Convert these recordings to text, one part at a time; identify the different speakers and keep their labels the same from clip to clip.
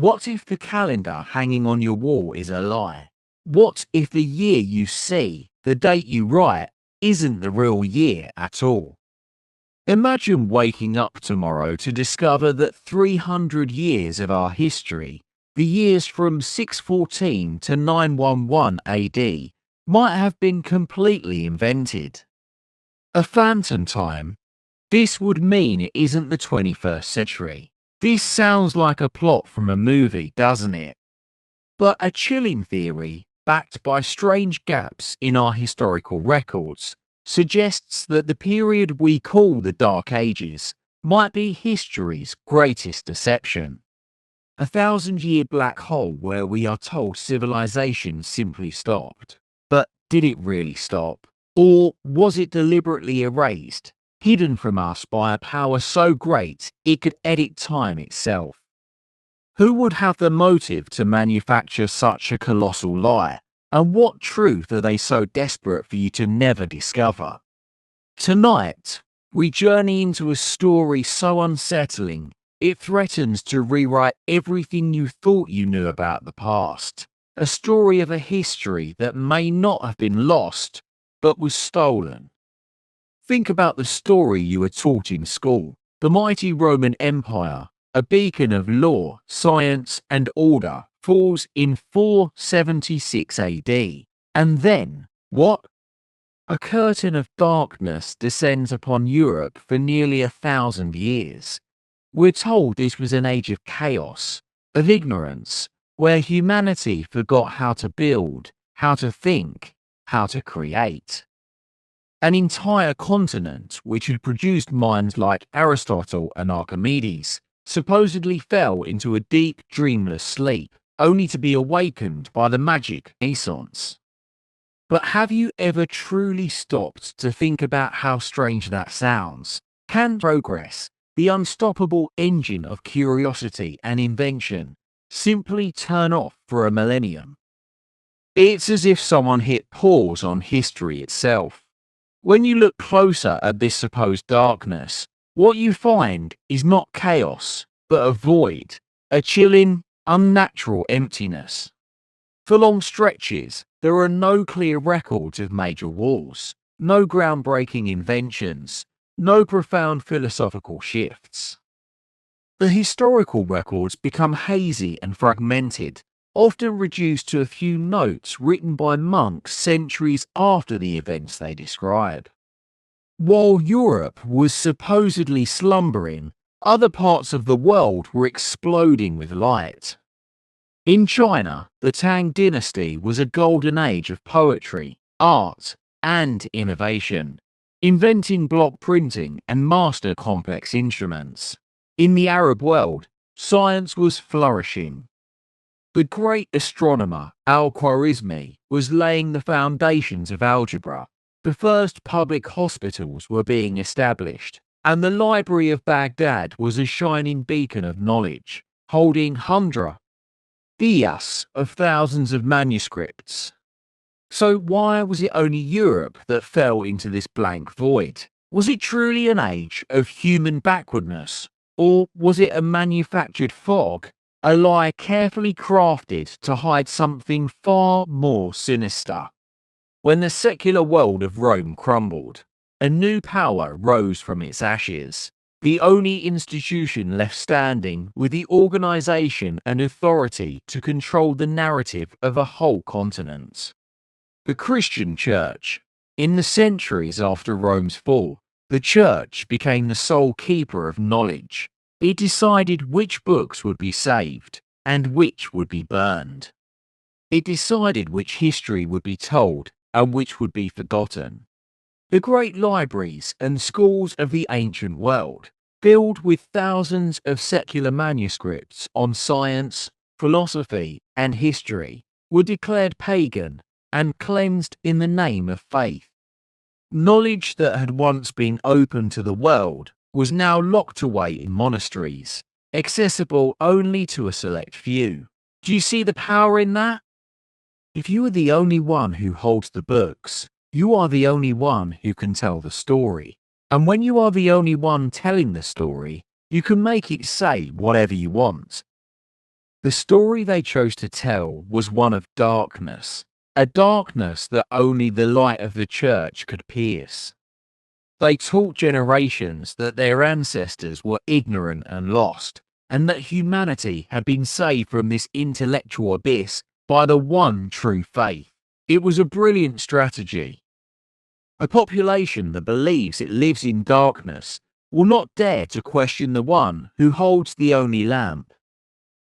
Speaker 1: What if the calendar hanging on your wall is a lie? What if the year you see, the date you write, isn't the real year at all? Imagine waking up tomorrow to discover that 300 years of our history, the years from 614 to 911 AD, might have been completely invented. A phantom time? This would mean it isn't the 21st century. This sounds like a plot from a movie, doesn't it? But a chilling theory, backed by strange gaps in our historical records, suggests that the period we call the Dark Ages might be history's greatest deception. A 1,000-year black hole where we are told civilization simply stopped. But did it really stop? Or was it deliberately erased, hidden from us by a power so great it could edit time itself? Who would have the motive to manufacture such a colossal lie? And what truth are they so desperate for you to never discover? Tonight, we journey into a story so unsettling, it threatens to rewrite everything you thought you knew about the past. A story of a history that may not have been lost, but was stolen. Think about the story you were taught in school. The mighty Roman Empire, a beacon of law, science, and order, falls in 476 AD. And then, what? A curtain of darkness descends upon Europe for nearly 1,000 years. We're told this was an age of chaos, of ignorance, where humanity forgot how to build, how to think, how to create. An entire continent which had produced minds like Aristotle and Archimedes supposedly fell into a deep, dreamless sleep, only to be awakened by the magic Renaissance. But have you ever truly stopped to think about how strange that sounds? Can progress, the unstoppable engine of curiosity and invention, simply turn off for a millennium? It's as if someone hit pause on history itself. When you look closer at this supposed darkness, what you find is not chaos, but a void, a chilling, unnatural emptiness. For long stretches, there are no clear records of major wars, no groundbreaking inventions, no profound philosophical shifts. The historical records become hazy and fragmented, often reduced to a few notes written by monks centuries after the events they describe. While Europe was supposedly slumbering, other parts of the world were exploding with light. In China, the Tang dynasty was a golden age of poetry, art, and innovation, inventing block printing and master complex instruments. In the Arab world, science was flourishing. The great astronomer Al-Khwarizmi was laying the foundations of algebra. The first public hospitals were being established, and the Library of Baghdad was a shining beacon of knowledge, holding hundreds of thousands of manuscripts. So why was it only Europe that fell into this blank void? Was it truly an age of human backwardness, or was it a manufactured fog? A lie carefully crafted to hide something far more sinister. When the secular world of Rome crumbled, a new power rose from its ashes, the only institution left standing with the organization and authority to control the narrative of a whole continent. The Christian Church. In the centuries after Rome's fall, the Church became the sole keeper of knowledge. It decided which books would be saved and which would be burned. It decided which history would be told and which would be forgotten. The great libraries and schools of the ancient world, filled with thousands of secular manuscripts on science, philosophy, and history, were declared pagan and cleansed in the name of faith. Knowledge that had once been open to the world was now locked away in monasteries, accessible only to a select few. Do you see the power in that? If you are the only one who holds the books, you are the only one who can tell the story. And when you are the only one telling the story, you can make it say whatever you want. The story they chose to tell was one of darkness, a darkness that only the light of the church could pierce. They taught generations that their ancestors were ignorant and lost, and that humanity had been saved from this intellectual abyss by the one true faith. It was a brilliant strategy. A population that believes it lives in darkness will not dare to question the one who holds the only lamp.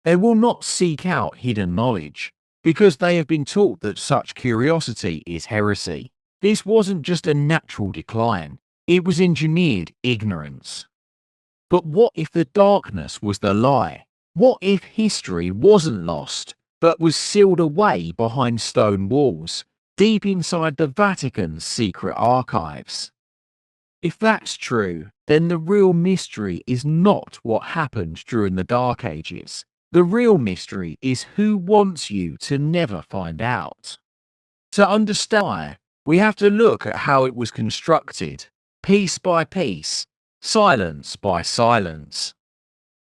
Speaker 1: They will not seek out hidden knowledge, because they have been taught that such curiosity is heresy. This wasn't just a natural decline, it was engineered ignorance. But what if the darkness was the lie? What if history wasn't lost, but was sealed away behind stone walls, deep inside the Vatican's secret archives? If that's true, then the real mystery is not what happened during the Dark Ages. The real mystery is who wants you to never find out. To understand why, we have to look at how it was constructed, piece by piece, silence by silence.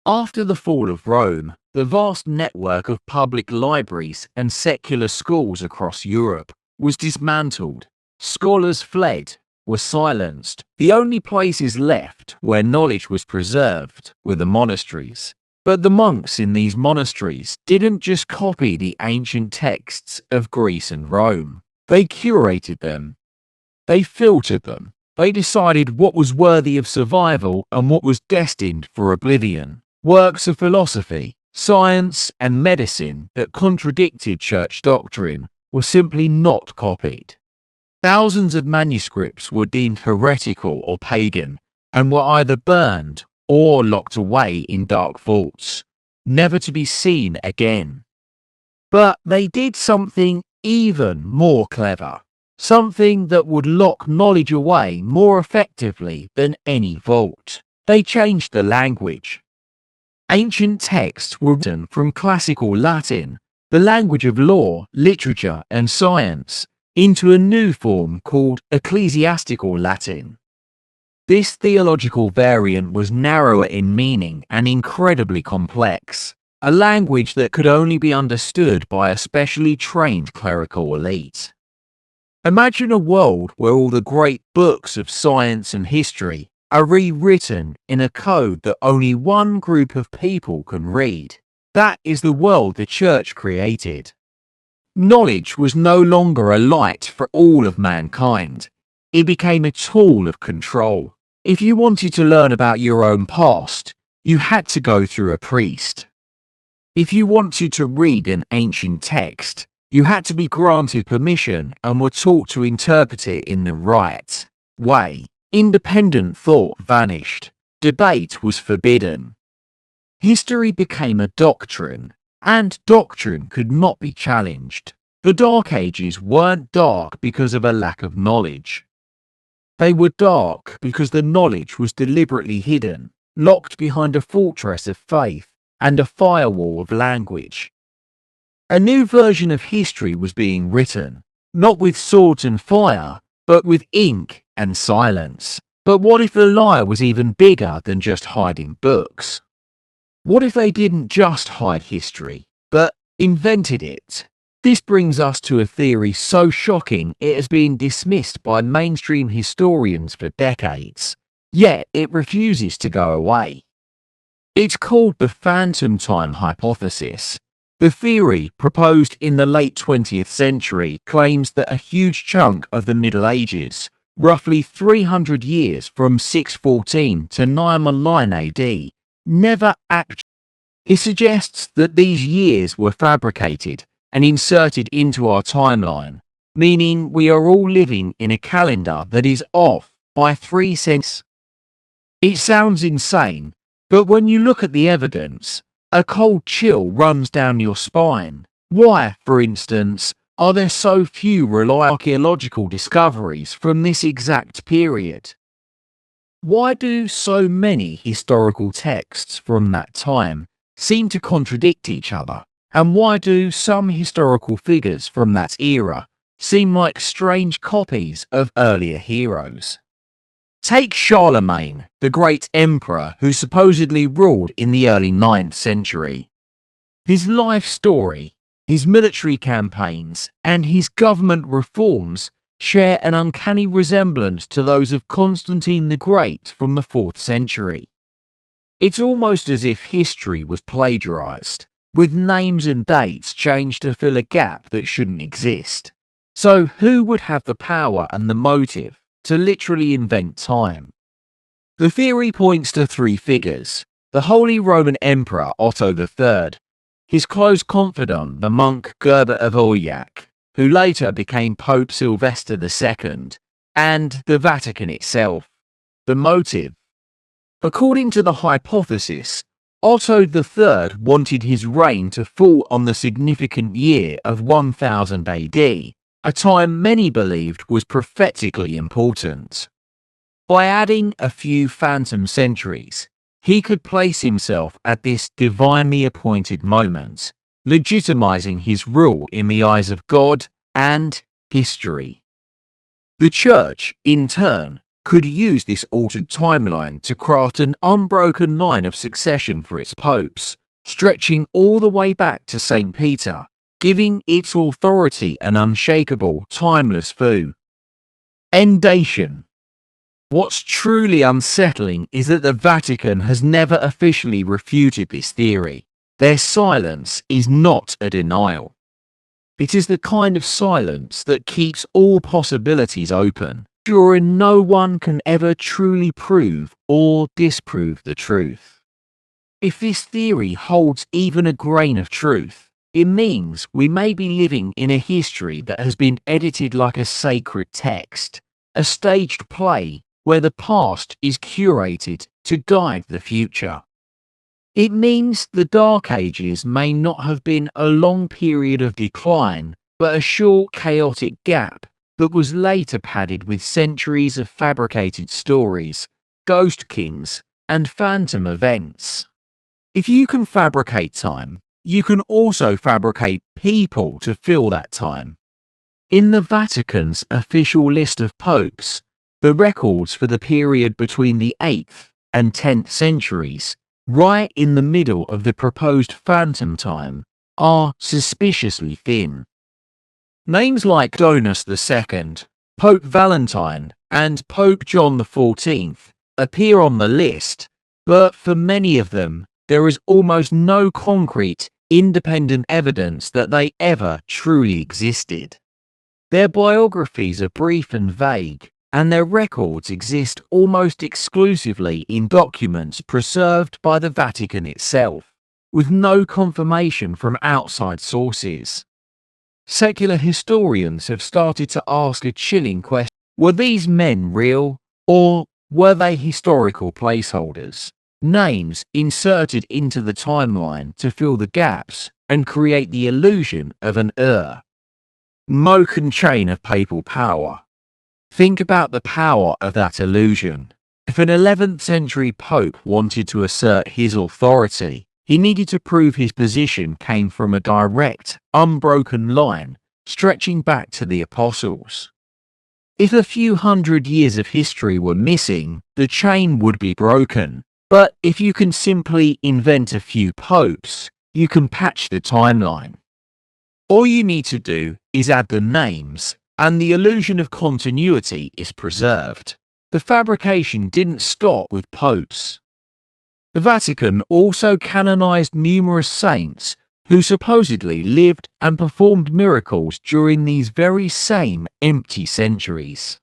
Speaker 1: After the fall of Rome, the vast network of public libraries and secular schools across Europe was dismantled. Scholars fled, were silenced. The only places left where knowledge was preserved were the monasteries. But the monks in these monasteries didn't just copy the ancient texts of Greece and Rome. They curated them. They filtered them. They decided what was worthy of survival and what was destined for oblivion. Works of philosophy, science, and medicine that contradicted church doctrine were simply not copied. Thousands of manuscripts were deemed heretical or pagan and were either burned or locked away in dark vaults, never to be seen again. But they did something even more clever, something that would lock knowledge away more effectively than any vault. They changed the language. Ancient texts were written from classical Latin, the language of law, literature, and science, into a new form called ecclesiastical Latin. This theological variant was narrower in meaning and incredibly complex, a language that could only be understood by a specially trained clerical elite. Imagine a world where all the great books of science and history are rewritten in a code that only one group of people can read. That is the world the church created. Knowledge was no longer a light for all of mankind. It became a tool of control. If you wanted to learn about your own past, you had to go through a priest. If you wanted to read an ancient text, you had to be granted permission and were taught to interpret it in the right way. Independent thought vanished. Debate was forbidden. History became a doctrine, and doctrine could not be challenged. The Dark Ages weren't dark because of a lack of knowledge. They were dark because the knowledge was deliberately hidden, locked behind a fortress of faith and a firewall of language. A new version of history was being written, not with swords and fire, but with ink and silence. But what if the lie was even bigger than just hiding books? What if they didn't just hide history, but invented it? This brings us to a theory so shocking it has been dismissed by mainstream historians for decades, yet it refuses to go away. It's called the phantom time hypothesis. The theory, proposed in the late 20th century, claims that a huge chunk of the Middle Ages, roughly 300 years from 614 to 919 AD, never actually. It suggests that these years were fabricated and inserted into our timeline, meaning we are all living in a calendar that is off by 3 cents. It sounds insane, but when you look at the evidence, a cold chill runs down your spine. Why, for instance, are there so few reliable archaeological discoveries from this exact period? Why do so many historical texts from that time seem to contradict each other? And why do some historical figures from that era seem like strange copies of earlier heroes? Take Charlemagne, the great emperor who supposedly ruled in the early 9th century. His life story, his military campaigns, and his government reforms share an uncanny resemblance to those of Constantine the Great from the 4th century. It's almost as if history was plagiarized, with names and dates changed to fill a gap that shouldn't exist. So who would have the power and the motive to literally invent time? The theory points to three figures: the Holy Roman Emperor Otto III, his close confidant the monk Gerber of Aurillac, who later became Pope Sylvester II, and the Vatican itself. The motive: according to the hypothesis, Otto III wanted his reign to fall on the significant year of 1000 AD, a time many believed was prophetically important. By adding a few phantom centuries, he could place himself at this divinely appointed moment, legitimizing his rule in the eyes of God and history. The Church, in turn, could use this altered timeline to craft an unbroken line of succession for its popes, stretching all the way back to St. Peter, giving its authority an unshakable, timeless foundation. What's truly unsettling is that the Vatican has never officially refuted this theory. Their silence is not a denial. It is the kind of silence that keeps all possibilities open, ensuring no one can ever truly prove or disprove the truth. If this theory holds even a grain of truth, it means we may be living in a history that has been edited like a sacred text, a staged play where the past is curated to guide the future. It means the Dark Ages may not have been a long period of decline, but a short, chaotic gap that was later padded with centuries of fabricated stories, ghost kings, and phantom events. If you can fabricate time, you can also fabricate people to fill that time. In the Vatican's official list of popes, the records for the period between the 8th and 10th centuries, right in the middle of the proposed phantom time, are suspiciously thin. Names like Donus II, Pope Valentine, and Pope John XIV appear on the list, but for many of them, there is almost no concrete, independent evidence that they ever truly existed. Their biographies are brief and vague, and their records exist almost exclusively in documents preserved by the Vatican itself, with no confirmation from outside sources. Secular historians have started to ask a chilling question: were these men real, or were they historical placeholders? Names inserted into the timeline to fill the gaps and create the illusion of an unbroken chain of papal power. Think about the power of that illusion. If an 11th century pope wanted to assert his authority, he needed to prove his position came from a direct, unbroken line stretching back to the apostles. If a few hundred years of history were missing, the chain would be broken. But if you can simply invent a few popes, you can patch the timeline. All you need to do is add the names, and the illusion of continuity is preserved. The fabrication didn't stop with popes. The Vatican also canonized numerous saints who supposedly lived and performed miracles during these very same empty centuries.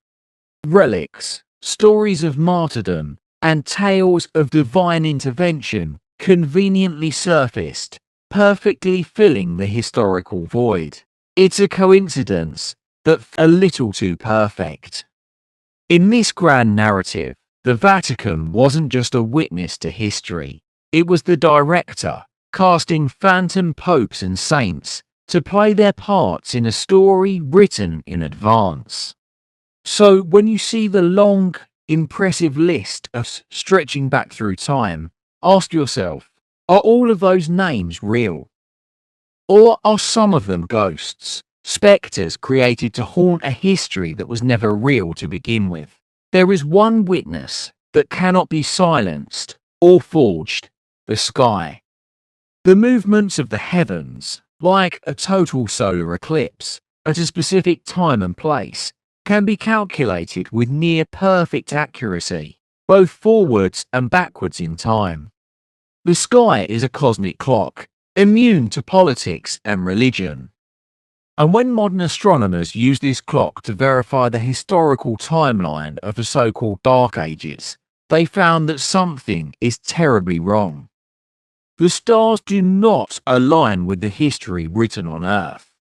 Speaker 1: Relics, stories of martyrdom, and tales of divine intervention conveniently surfaced, perfectly filling the historical void. It's a coincidence, but a little too perfect. In this grand narrative, the Vatican wasn't just a witness to history, it was the director, casting phantom popes and saints to play their parts in a story written in advance. So when you see the long, impressive list of stretching back through time, ask yourself, are all of those names real? Or are some of them ghosts, spectres created to haunt a history that was never real to begin with? There is one witness that cannot be silenced or forged: the sky. The movements of the heavens, like a total solar eclipse, at a specific time and place, can be calculated with near perfect accuracy, both forwards and backwards in time. The sky is a cosmic clock, immune to politics and religion. And when modern astronomers use this clock to verify the historical timeline of the so-called Dark Ages, they found that something is terribly wrong. The stars do not align with the history written on Earth.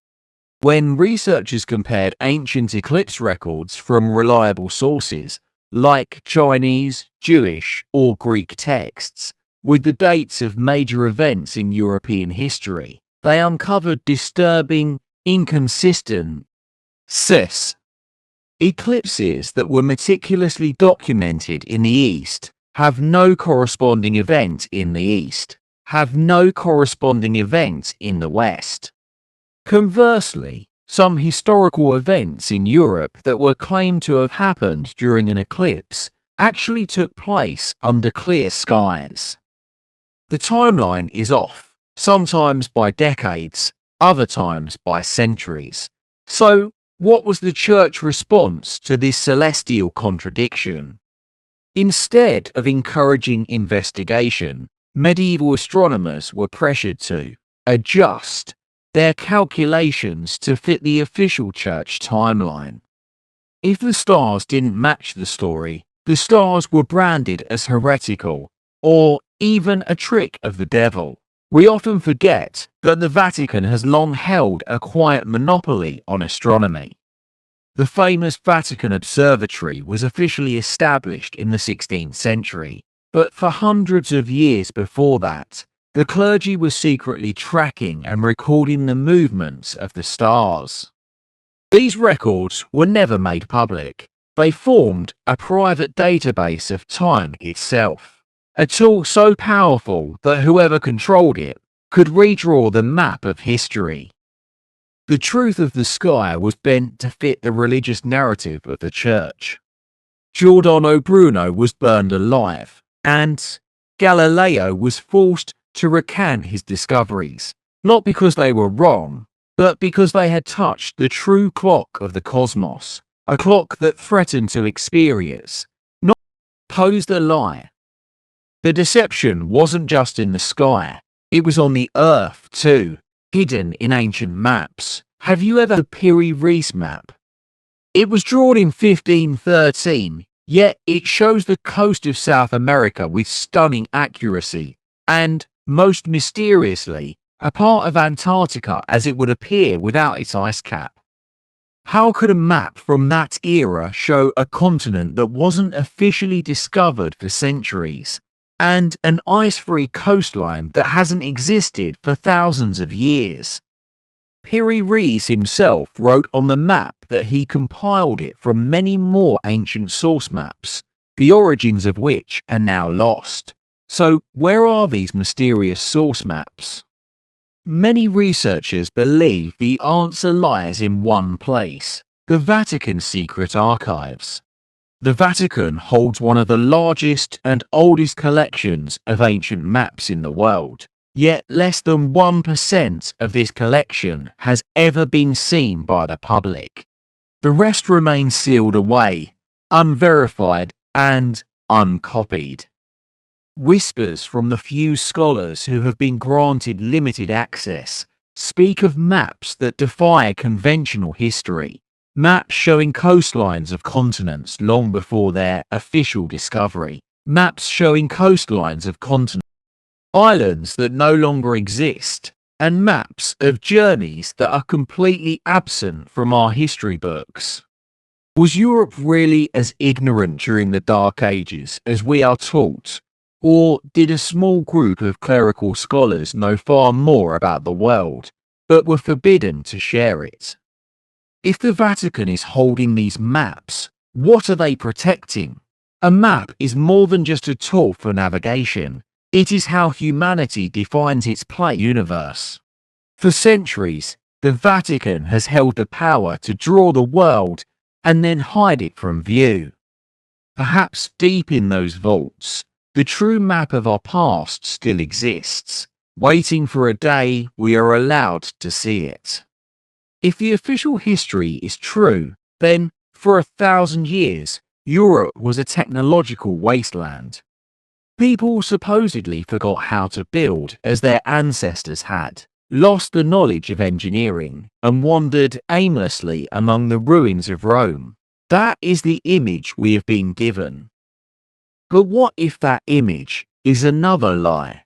Speaker 1: When researchers compared ancient eclipse records from reliable sources, like Chinese, Jewish, or Greek texts, with the dates of major events in European history, they uncovered disturbing, inconsistent eclipses that were meticulously documented in the East, have no corresponding event in the East, have no corresponding event in the West. Conversely, some historical events in Europe that were claimed to have happened during an eclipse actually took place under clear skies. The timeline is off, sometimes by decades, other times by centuries. So, what was the Church's response to this celestial contradiction? Instead of encouraging investigation, medieval astronomers were pressured to adjust their calculations to fit the official Church timeline. If the stars didn't match the story, the stars were branded as heretical, or even a trick of the devil. We often forget that the Vatican has long held a quiet monopoly on astronomy. The famous Vatican Observatory was officially established in the 16th century, but for hundreds of years before that, the clergy was secretly tracking and recording the movements of the stars. These records were never made public. They formed a private database of time itself, a tool so powerful that whoever controlled it could redraw the map of history. The truth of the sky was bent to fit the religious narrative of the Church. Giordano Bruno was burned alive, and Galileo was forced to recant his discoveries, not because they were wrong, but because they had touched the true clock of the cosmos, a clock that threatened to experience, not posed a lie. The deception wasn't just in the sky, it was on the Earth too, hidden in ancient maps. Have you ever heard of the Piri-Reis map? It was drawn in 1513, yet it shows the coast of South America with stunning accuracy, and, most mysteriously, a part of Antarctica as it would appear without its ice cap. How could a map from that era show a continent that wasn't officially discovered for centuries, and an ice-free coastline that hasn't existed for thousands of years? Piri-Reis himself wrote on the map that he compiled it from many more ancient source maps, the origins of which are now lost. So, where are these mysterious source maps? Many researchers believe the answer lies in one place: the Vatican's secret archives. The Vatican holds one of the largest and oldest collections of ancient maps in the world, yet less than 1% of this collection has ever been seen by the public. The rest remains sealed away, unverified, and uncopied. Whispers from the few scholars who have been granted limited access speak of maps that defy conventional history, maps showing coastlines of continents long before their official discovery, maps showing coastlines of continents, islands that no longer exist, and maps of journeys that are completely absent from our history books. Was Europe really as ignorant during the Dark Ages as we are taught? Or did a small group of clerical scholars know far more about the world, but were forbidden to share it? If the Vatican is holding these maps, what are they protecting? A map is more than just a tool for navigation. It is how humanity defines its place in the universe. For centuries, the Vatican has held the power to draw the world and then hide it from view. Perhaps deep in those vaults, the true map of our past still exists, waiting for a day we are allowed to see it. If the official history is true, then, for 1,000 years, Europe was a technological wasteland. People supposedly forgot how to build as their ancestors had, lost the knowledge of engineering, and wandered aimlessly among the ruins of Rome. That is the image we have been given. But what if that image is another lie?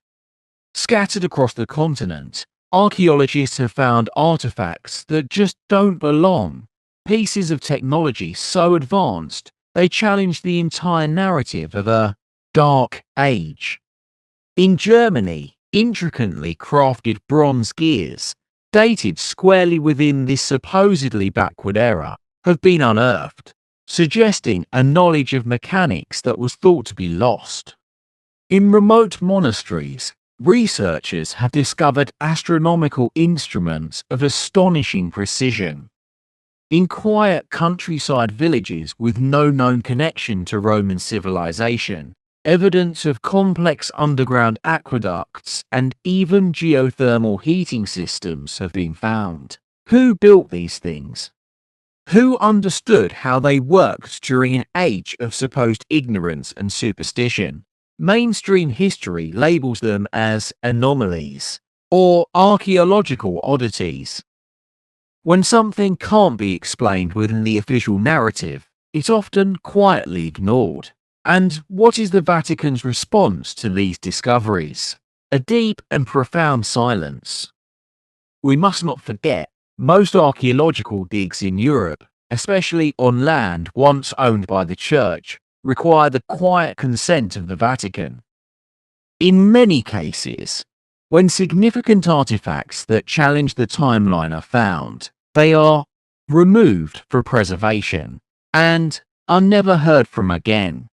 Speaker 1: Scattered across the continent, archaeologists have found artifacts that just don't belong. Pieces of technology so advanced, they challenge the entire narrative of a dark age. In Germany, intricately crafted bronze gears, dated squarely within this supposedly backward era, have been unearthed, suggesting a knowledge of mechanics that was thought to be lost. In remote monasteries, researchers have discovered astronomical instruments of astonishing precision. In quiet countryside villages with no known connection to Roman civilization, evidence of complex underground aqueducts and even geothermal heating systems have been found. Who built these things? Who understood how they worked during an age of supposed ignorance and superstition? Mainstream history labels them as anomalies or archaeological oddities. When something can't be explained within the official narrative, it's often quietly ignored. And what is the Vatican's response to these discoveries? A deep and profound silence. We must not forget, most archaeological digs in Europe, especially on land once owned by the Church, require the quiet consent of the Vatican. In many cases, when significant artifacts that challenge the timeline are found, they are removed for preservation and are never heard from again.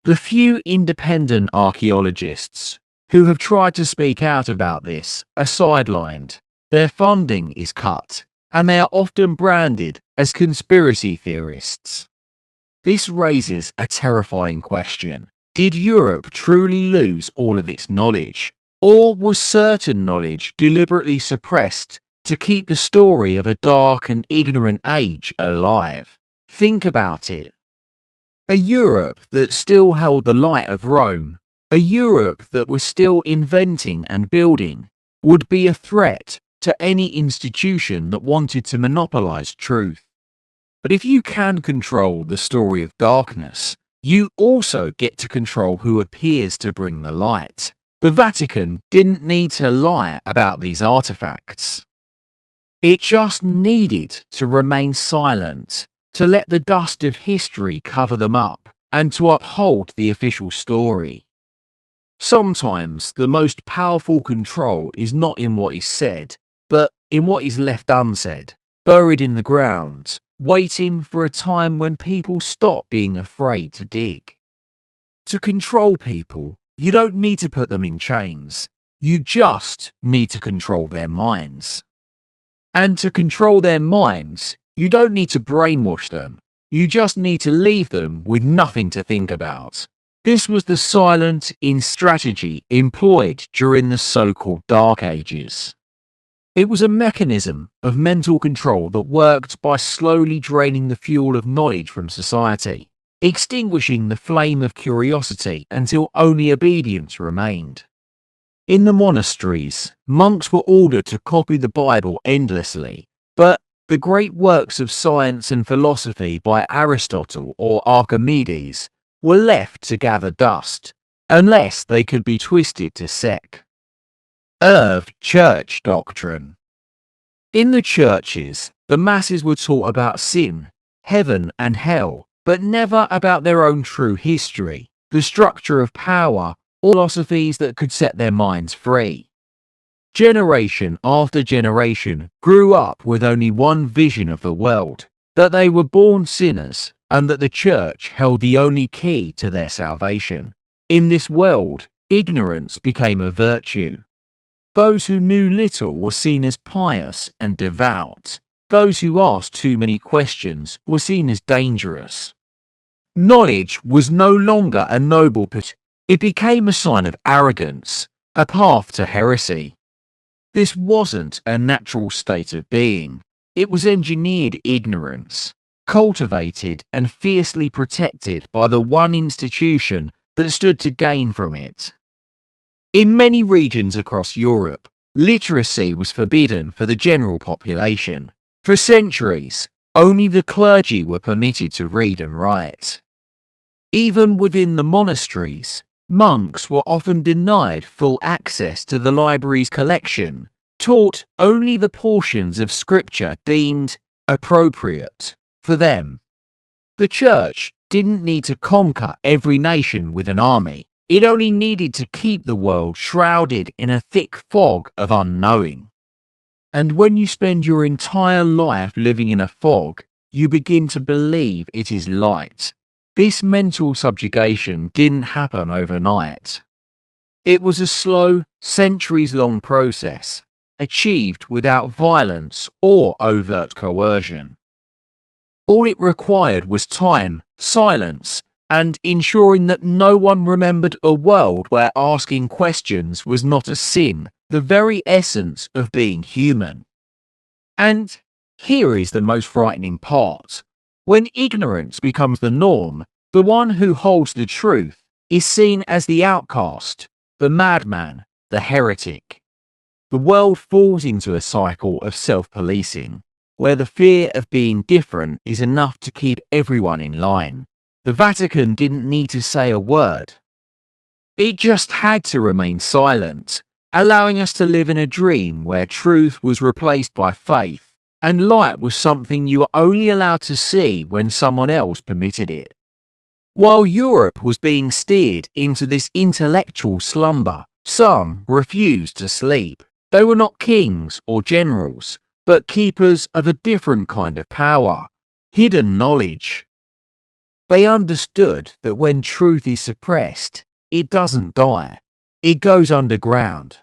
Speaker 1: The few independent archaeologists who have tried to speak out about this are sidelined, their funding is cut, and they are often branded as conspiracy theorists. This raises a terrifying question. Did Europe truly lose all of its knowledge? Or was certain knowledge deliberately suppressed to keep the story of a dark and ignorant age alive? Think about it. A Europe that still held the light of Rome, a Europe that was still inventing and building, would be a threat to any institution that wanted to monopolize truth. But if you can control the story of darkness, you also get to control who appears to bring the light. The Vatican didn't need to lie about these artifacts. It just needed to remain silent, to let the dust of history cover them up, and to uphold the official story. Sometimes the most powerful control is not in what is said, but in what is left unsaid, buried in the ground, waiting for a time when people stop being afraid to dig. To control people, you don't need to put them in chains. You just need to control their minds. And to control their minds, you don't need to brainwash them. You just need to leave them with nothing to think about. This was the silent strategy employed during the so-called Dark Ages. It was a mechanism of mental control that worked by slowly draining the fuel of knowledge from society, extinguishing the flame of curiosity until only obedience remained. In the monasteries, monks were ordered to copy the Bible endlessly, but the great works of science and philosophy by Aristotle or Archimedes were left to gather dust, unless they could be twisted to sect. Church doctrine. In the churches, the masses were taught about sin, heaven and hell, but never about their own true history, the structure of power, or philosophies that could set their minds free. Generation after generation grew up with only one vision of the world, that they were born sinners, and that the church held the only key to their salvation. In this world, ignorance became a virtue. Those who knew little were seen as pious and devout. Those who asked too many questions were seen as dangerous. Knowledge was no longer a noble pursuit. It became a sign of arrogance, a path to heresy. This wasn't a natural state of being. It was engineered ignorance, cultivated and fiercely protected by the one institution that stood to gain from it. In many regions across Europe, literacy was forbidden for the general population. For centuries, only the clergy were permitted to read and write. Even within the monasteries, monks were often denied full access to the library's collection, taught only the portions of scripture deemed appropriate for them. The church didn't need to conquer every nation with an army. It only needed to keep the world shrouded in a thick fog of unknowing. And when you spend your entire life living in a fog, you begin to believe it is light. This mental subjugation didn't happen overnight. It was a slow, centuries-long process, achieved without violence or overt coercion. All it required was time, silence, and ensuring that no one remembered a world where asking questions was not a sin, the very essence of being human. And here is the most frightening part. When ignorance becomes the norm, the one who holds the truth is seen as the outcast, the madman, the heretic. The world falls into a cycle of self-policing, where the fear of being different is enough to keep everyone in line. The Vatican didn't need to say a word. It just had to remain silent, allowing us to live in a dream where truth was replaced by faith, and light was something you were only allowed to see when someone else permitted it. While Europe was being steered into this intellectual slumber, some refused to sleep. They were not kings or generals, but keepers of a different kind of power, hidden knowledge. They understood that when truth is suppressed, it doesn't die, it goes underground.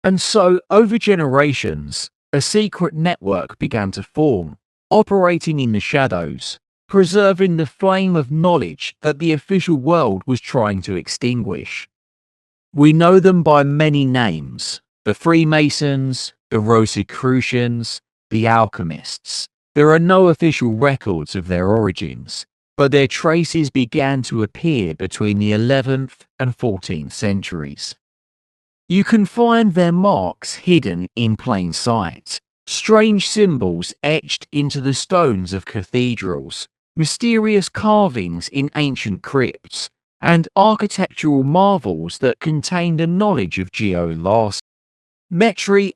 Speaker 1: And so, over generations, a secret network began to form, operating in the shadows, preserving the flame of knowledge that the official world was trying to extinguish. We know them by many names: the Freemasons, the Rosicrucians, the alchemists. There are no official records of their origins, but their traces began to appear between the 11th and 14th centuries. You can find their marks hidden in plain sight, strange symbols etched into the stones of cathedrals, mysterious carvings in ancient crypts, and architectural marvels that contained a knowledge of geometry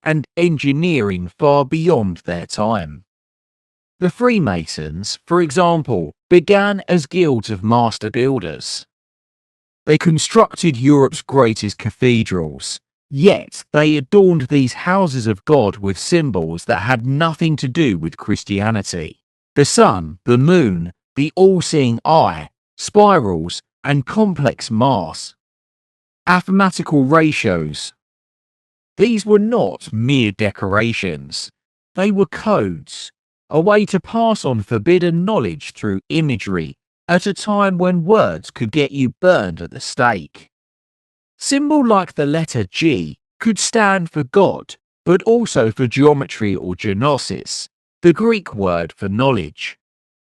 Speaker 1: and engineering far beyond their time. The Freemasons, for example, began as guilds of master builders. They constructed Europe's greatest cathedrals, yet they adorned these houses of God with symbols that had nothing to do with Christianity. The sun, the moon, the all-seeing eye, spirals, and complex mass. Mathematical ratios. These were not mere decorations. They were codes, a way to pass on forbidden knowledge through imagery at a time when words could get you burned at the stake. Symbol like the letter G could stand for God, but also for geometry or genosis, the Greek word for knowledge.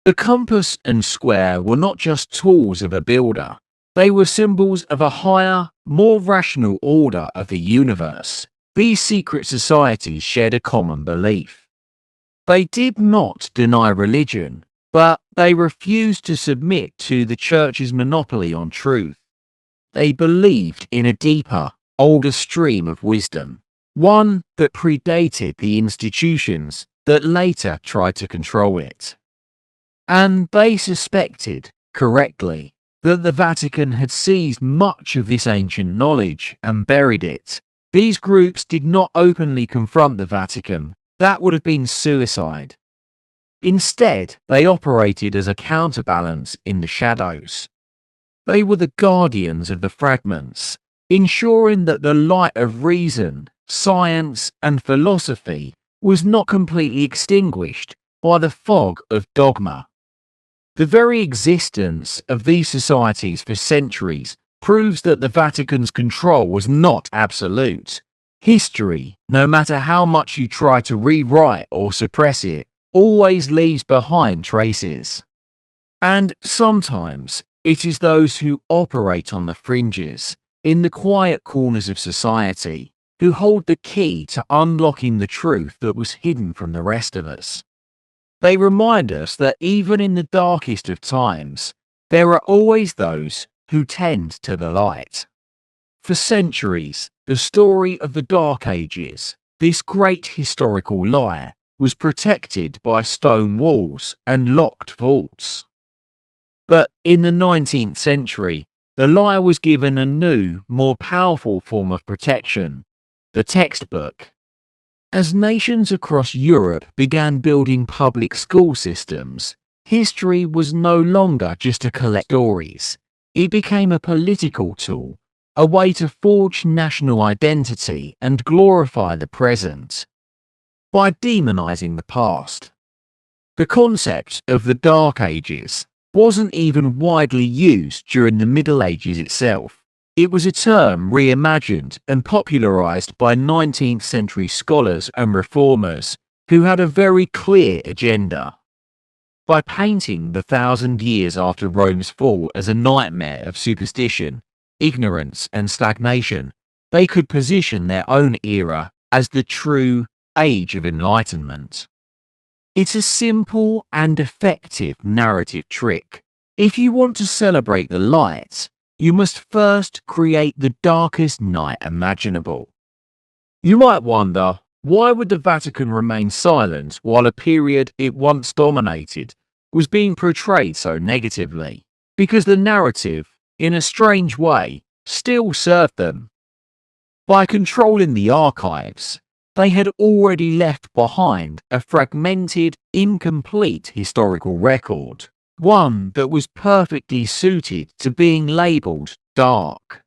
Speaker 1: The compass and square were not just tools of a builder, they were symbols of a higher, more rational order of the universe. These secret societies shared a common belief. They did not deny religion, but they refused to submit to the church's monopoly on truth. They believed in a deeper, older stream of wisdom, one that predated the institutions that later tried to control it. And they suspected, correctly, that the Vatican had seized much of this ancient knowledge and buried it. These groups did not openly confront the Vatican. That would have been suicide. Instead, they operated as a counterbalance in the shadows. They were the guardians of the fragments, ensuring that the light of reason, science, and philosophy was not completely extinguished by the fog of dogma. The very existence of these societies for centuries proves that the Vatican's control was not absolute. History, no matter how much you try to rewrite or suppress it, always leaves behind traces. And sometimes it is those who operate on the fringes, in the quiet corners of society, who hold the key to unlocking the truth that was hidden from the rest of us. They remind us that even in the darkest of times, there are always those who tend to the light. For centuries, the story of the Dark Ages, this great historical lie, was protected by stone walls and locked vaults. But in the 19th century, the lie was given a new, more powerful form of protection: the textbook. As nations across Europe began building public school systems, history was no longer just to collect stories. It became a political tool, a way to forge national identity and glorify the present by demonizing the past. The concept of the Dark Ages wasn't even widely used during the Middle Ages itself. It was a term reimagined and popularized by 19th century scholars and reformers who had a very clear agenda. By painting the 1,000 years after Rome's fall as a nightmare of superstition, ignorance, and stagnation, they could position their own era as the true Age of Enlightenment. It's a simple and effective narrative trick. If you want to celebrate the light, you must first create the darkest night imaginable. You might wonder, why would the Vatican remain silent while a period it once dominated was being portrayed so negatively? Because the narrative, in a strange way, still served them. By controlling the archives, they had already left behind a fragmented, incomplete historical record, one that was perfectly suited to being labelled dark.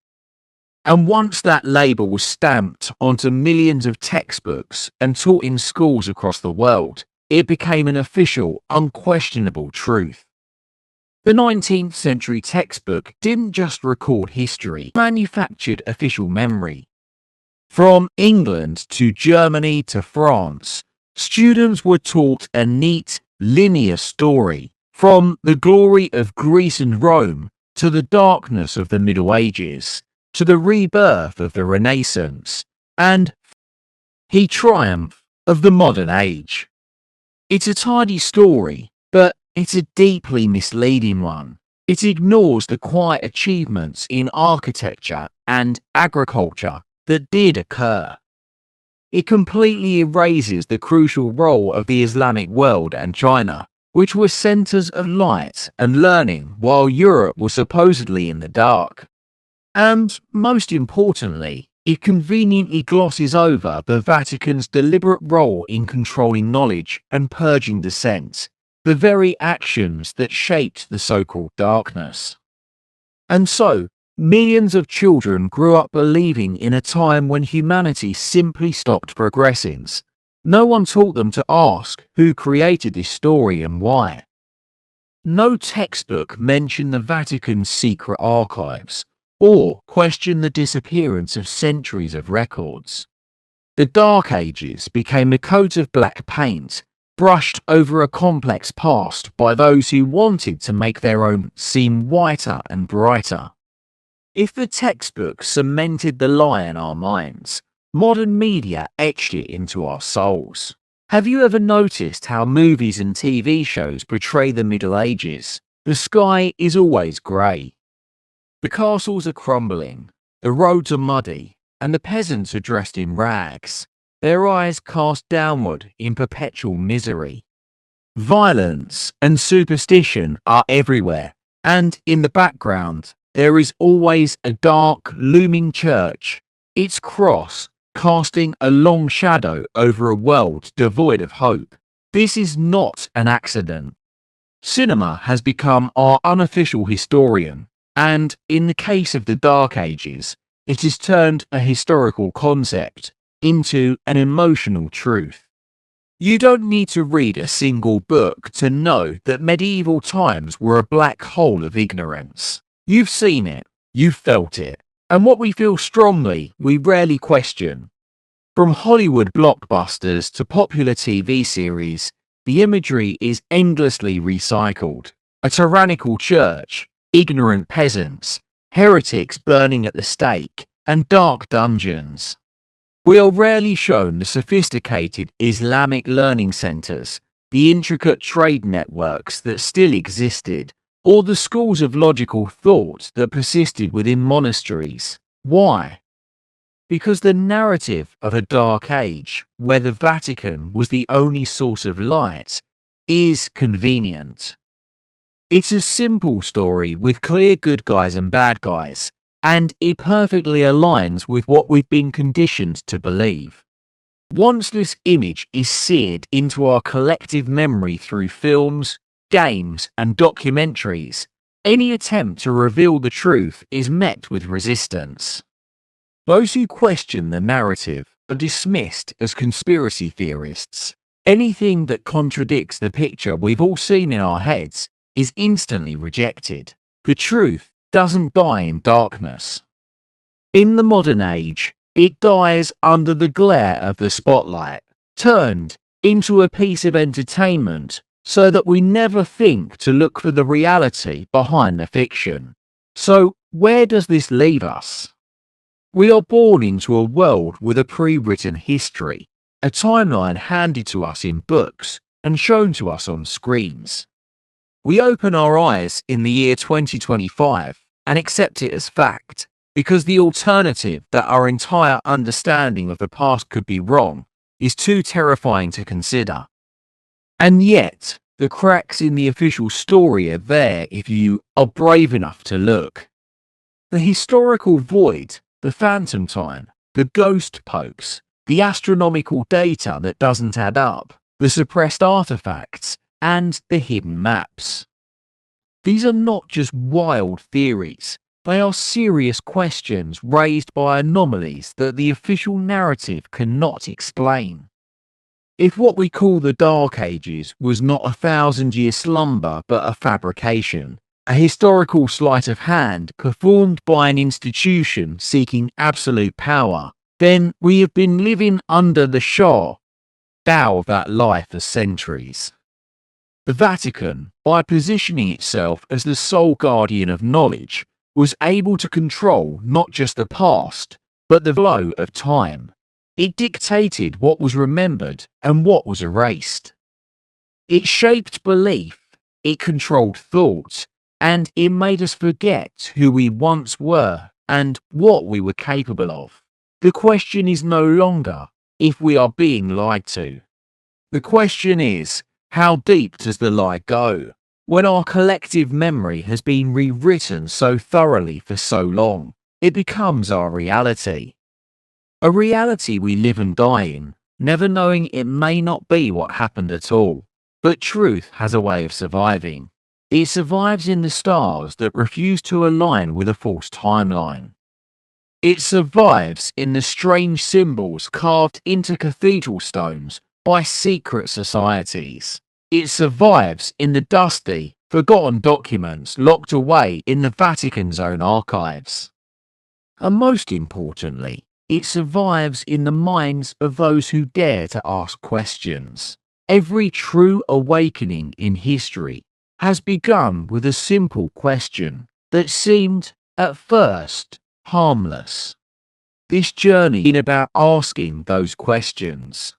Speaker 1: And once that label was stamped onto millions of textbooks and taught in schools across the world, it became an official, unquestionable truth. The 19th century textbook didn't just record history, it manufactured official memory. From England to Germany to France, students were taught a neat, linear story, from the glory of Greece and Rome to the darkness of the Middle Ages, to the rebirth of the Renaissance, and the triumph of the modern age. It's a tidy story, but it's a deeply misleading one. It ignores the quiet achievements in architecture and agriculture that did occur. It completely erases the crucial role of the Islamic world and China, which were centers of light and learning while Europe was supposedly in the dark. And, most importantly, it conveniently glosses over the Vatican's deliberate role in controlling knowledge and purging dissent, the very actions that shaped the so-called darkness. And so, millions of children grew up believing in a time when humanity simply stopped progressing. No one taught them to ask who created this story and why. No textbook mentioned the Vatican's secret archives, or questioned the disappearance of centuries of records. The Dark Ages became a coat of black paint, brushed over a complex past by those who wanted to make their own seem whiter and brighter. If the textbook cemented the lie in our minds, modern media etched it into our souls. Have you ever noticed how movies and TV shows portray the Middle Ages? The sky is always grey. The castles are crumbling, the roads are muddy, and the peasants are dressed in rags, their eyes cast downward in perpetual misery. Violence and superstition are everywhere, and in the background, there is always a dark, looming church, its cross casting a long shadow over a world devoid of hope. This is not an accident. Cinema has become our unofficial historian, and in the case of the Dark Ages, it has turned a historical concept into an emotional truth. You don't need to read a single book to know that medieval times were a black hole of ignorance. You've seen it. You felt it. And what we feel strongly, we rarely question. From Hollywood blockbusters to popular TV series, the imagery is endlessly recycled. A tyrannical church, ignorant peasants, heretics burning at the stake, and dark dungeons. We are rarely shown the sophisticated Islamic learning centers, the intricate trade networks that still existed, or the schools of logical thought that persisted within monasteries. Why? Because the narrative of a dark age, where the Vatican was the only source of light, is convenient. It's a simple story with clear good guys and bad guys, and it perfectly aligns with what we've been conditioned to believe. Once this image is seared into our collective memory through films, games, and documentaries, any attempt to reveal the truth is met with resistance. Those who question the narrative are dismissed as conspiracy theorists. Anything that contradicts the picture we've all seen in our heads is instantly rejected. The truth doesn't die in darkness. In the modern age, it dies under the glare of the spotlight, turned into a piece of entertainment so that we never think to look for the reality behind the fiction. So, where does this leave us? We are born into a world with a pre-written history, a timeline handed to us in books and shown to us on screens. We open our eyes in the year 2025 and accept it as fact, because the alternative that our entire understanding of the past could be wrong is too terrifying to consider. And yet, the cracks in the official story are there if you are brave enough to look. The historical void, the phantom time, the ghost pokes, the astronomical data that doesn't add up, the suppressed artifacts, and the hidden maps. These are not just wild theories, they are serious questions raised by anomalies that the official narrative cannot explain. If what we call the Dark Ages was not a 1,000-year slumber but a fabrication, a historical sleight of hand performed by an institution seeking absolute power, then we have been living under the Shah of that lie for centuries. The Vatican, by positioning itself as the sole guardian of knowledge, was able to control not just the past, but the flow of time. It dictated what was remembered and what was erased. It shaped belief, it controlled thought, and it made us forget who we once were and what we were capable of. The question is no longer if we are being lied to. The question is, how deep does the lie go? When our collective memory has been rewritten so thoroughly for so long, it becomes our reality. A reality we live and die in, never knowing it may not be what happened at all. But truth has a way of surviving. It survives in the stars that refuse to align with a false timeline. It survives in the strange symbols carved into cathedral stones by secret societies. It survives in the dusty, forgotten documents locked away in the Vatican's own archives. And most importantly, it survives in the minds of those who dare to ask questions. Every true awakening in history has begun with a simple question that seemed, at first, harmless. This journey is about asking those questions.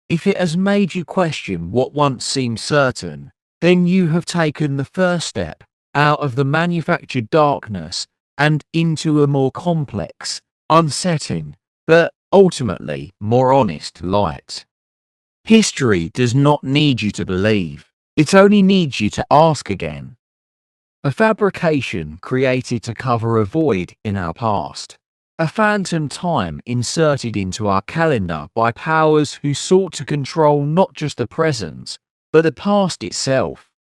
Speaker 1: If it has made you question what once seemed certain, then you have taken the first step out of the manufactured darkness and into a more complex, unsettling, but ultimately more honest light. History does not need you to believe. It only needs you to ask again. A fabrication created to cover a void in our past. A phantom time inserted into our calendar by powers who sought to control not just the present, but the past itself.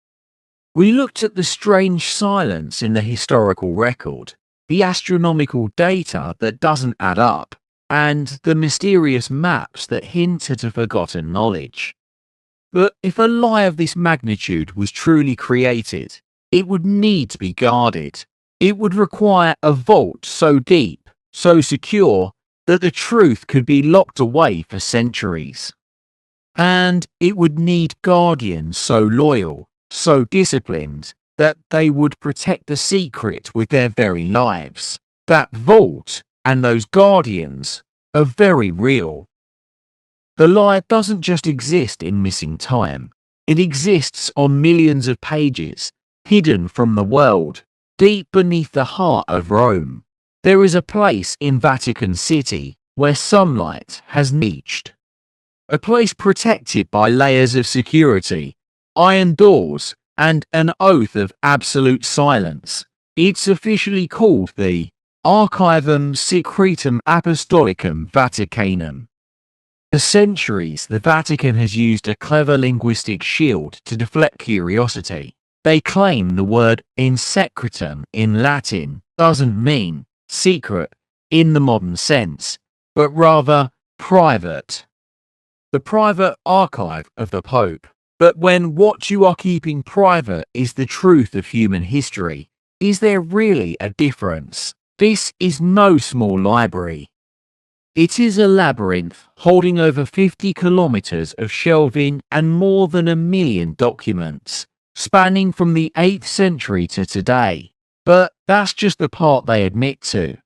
Speaker 1: We looked at the strange silence in the historical record, the astronomical data that doesn't add up, and the mysterious maps that hint at a forgotten knowledge. But if a lie of this magnitude was truly created, it would need to be guarded. It would require a vault so deep, so secure, that the truth could be locked away for centuries. And it would need guardians so loyal, so disciplined, that they would protect the secret with their very lives. That vault and those guardians are very real. The lie doesn't just exist in missing time. It exists on millions of pages, hidden from the world, deep beneath the heart of Rome. There is a place in Vatican City where sunlight has niched. A place protected by layers of security, iron doors, and an oath of absolute silence. It's officially called the Archivum Secretum Apostolicum Vaticanum. For centuries, the Vatican has used a clever linguistic shield to deflect curiosity. They claim the word in secretum in Latin doesn't mean secret in the modern sense, but rather private. The private archive of the Pope. But when what you are keeping private is the truth of human history, is there really a difference? This is no small library. It is a labyrinth holding over 50 kilometers of shelving and more than 1 million documents, spanning from the 8th century to today. But that's just the part they admit to.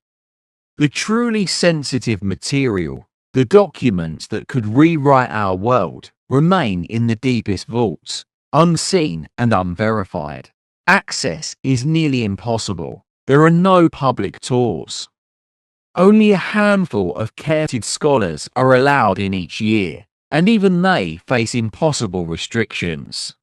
Speaker 1: The truly sensitive material, the documents that could rewrite our world, remain in the deepest vaults, unseen and unverified. Access is nearly impossible. There are no public tours. Only a handful of courted scholars are allowed in each year, and even they face impossible restrictions.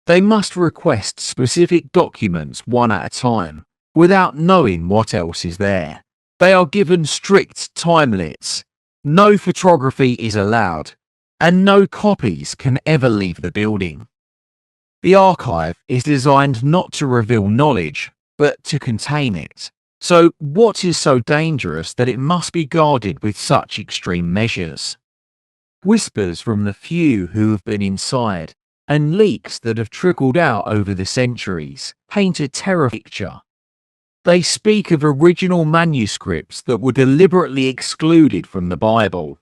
Speaker 1: They must request specific documents one at a time, without knowing what else is there. They are given strict time limits. No photography is allowed, and no copies can ever leave the building. The archive is designed not to reveal knowledge, but to contain it. So, what is so dangerous that it must be guarded with such extreme measures? Whispers from the few who have been inside, and leaks that have trickled out over the centuries, paint a terror picture. They speak of original manuscripts that were deliberately excluded from the Bible.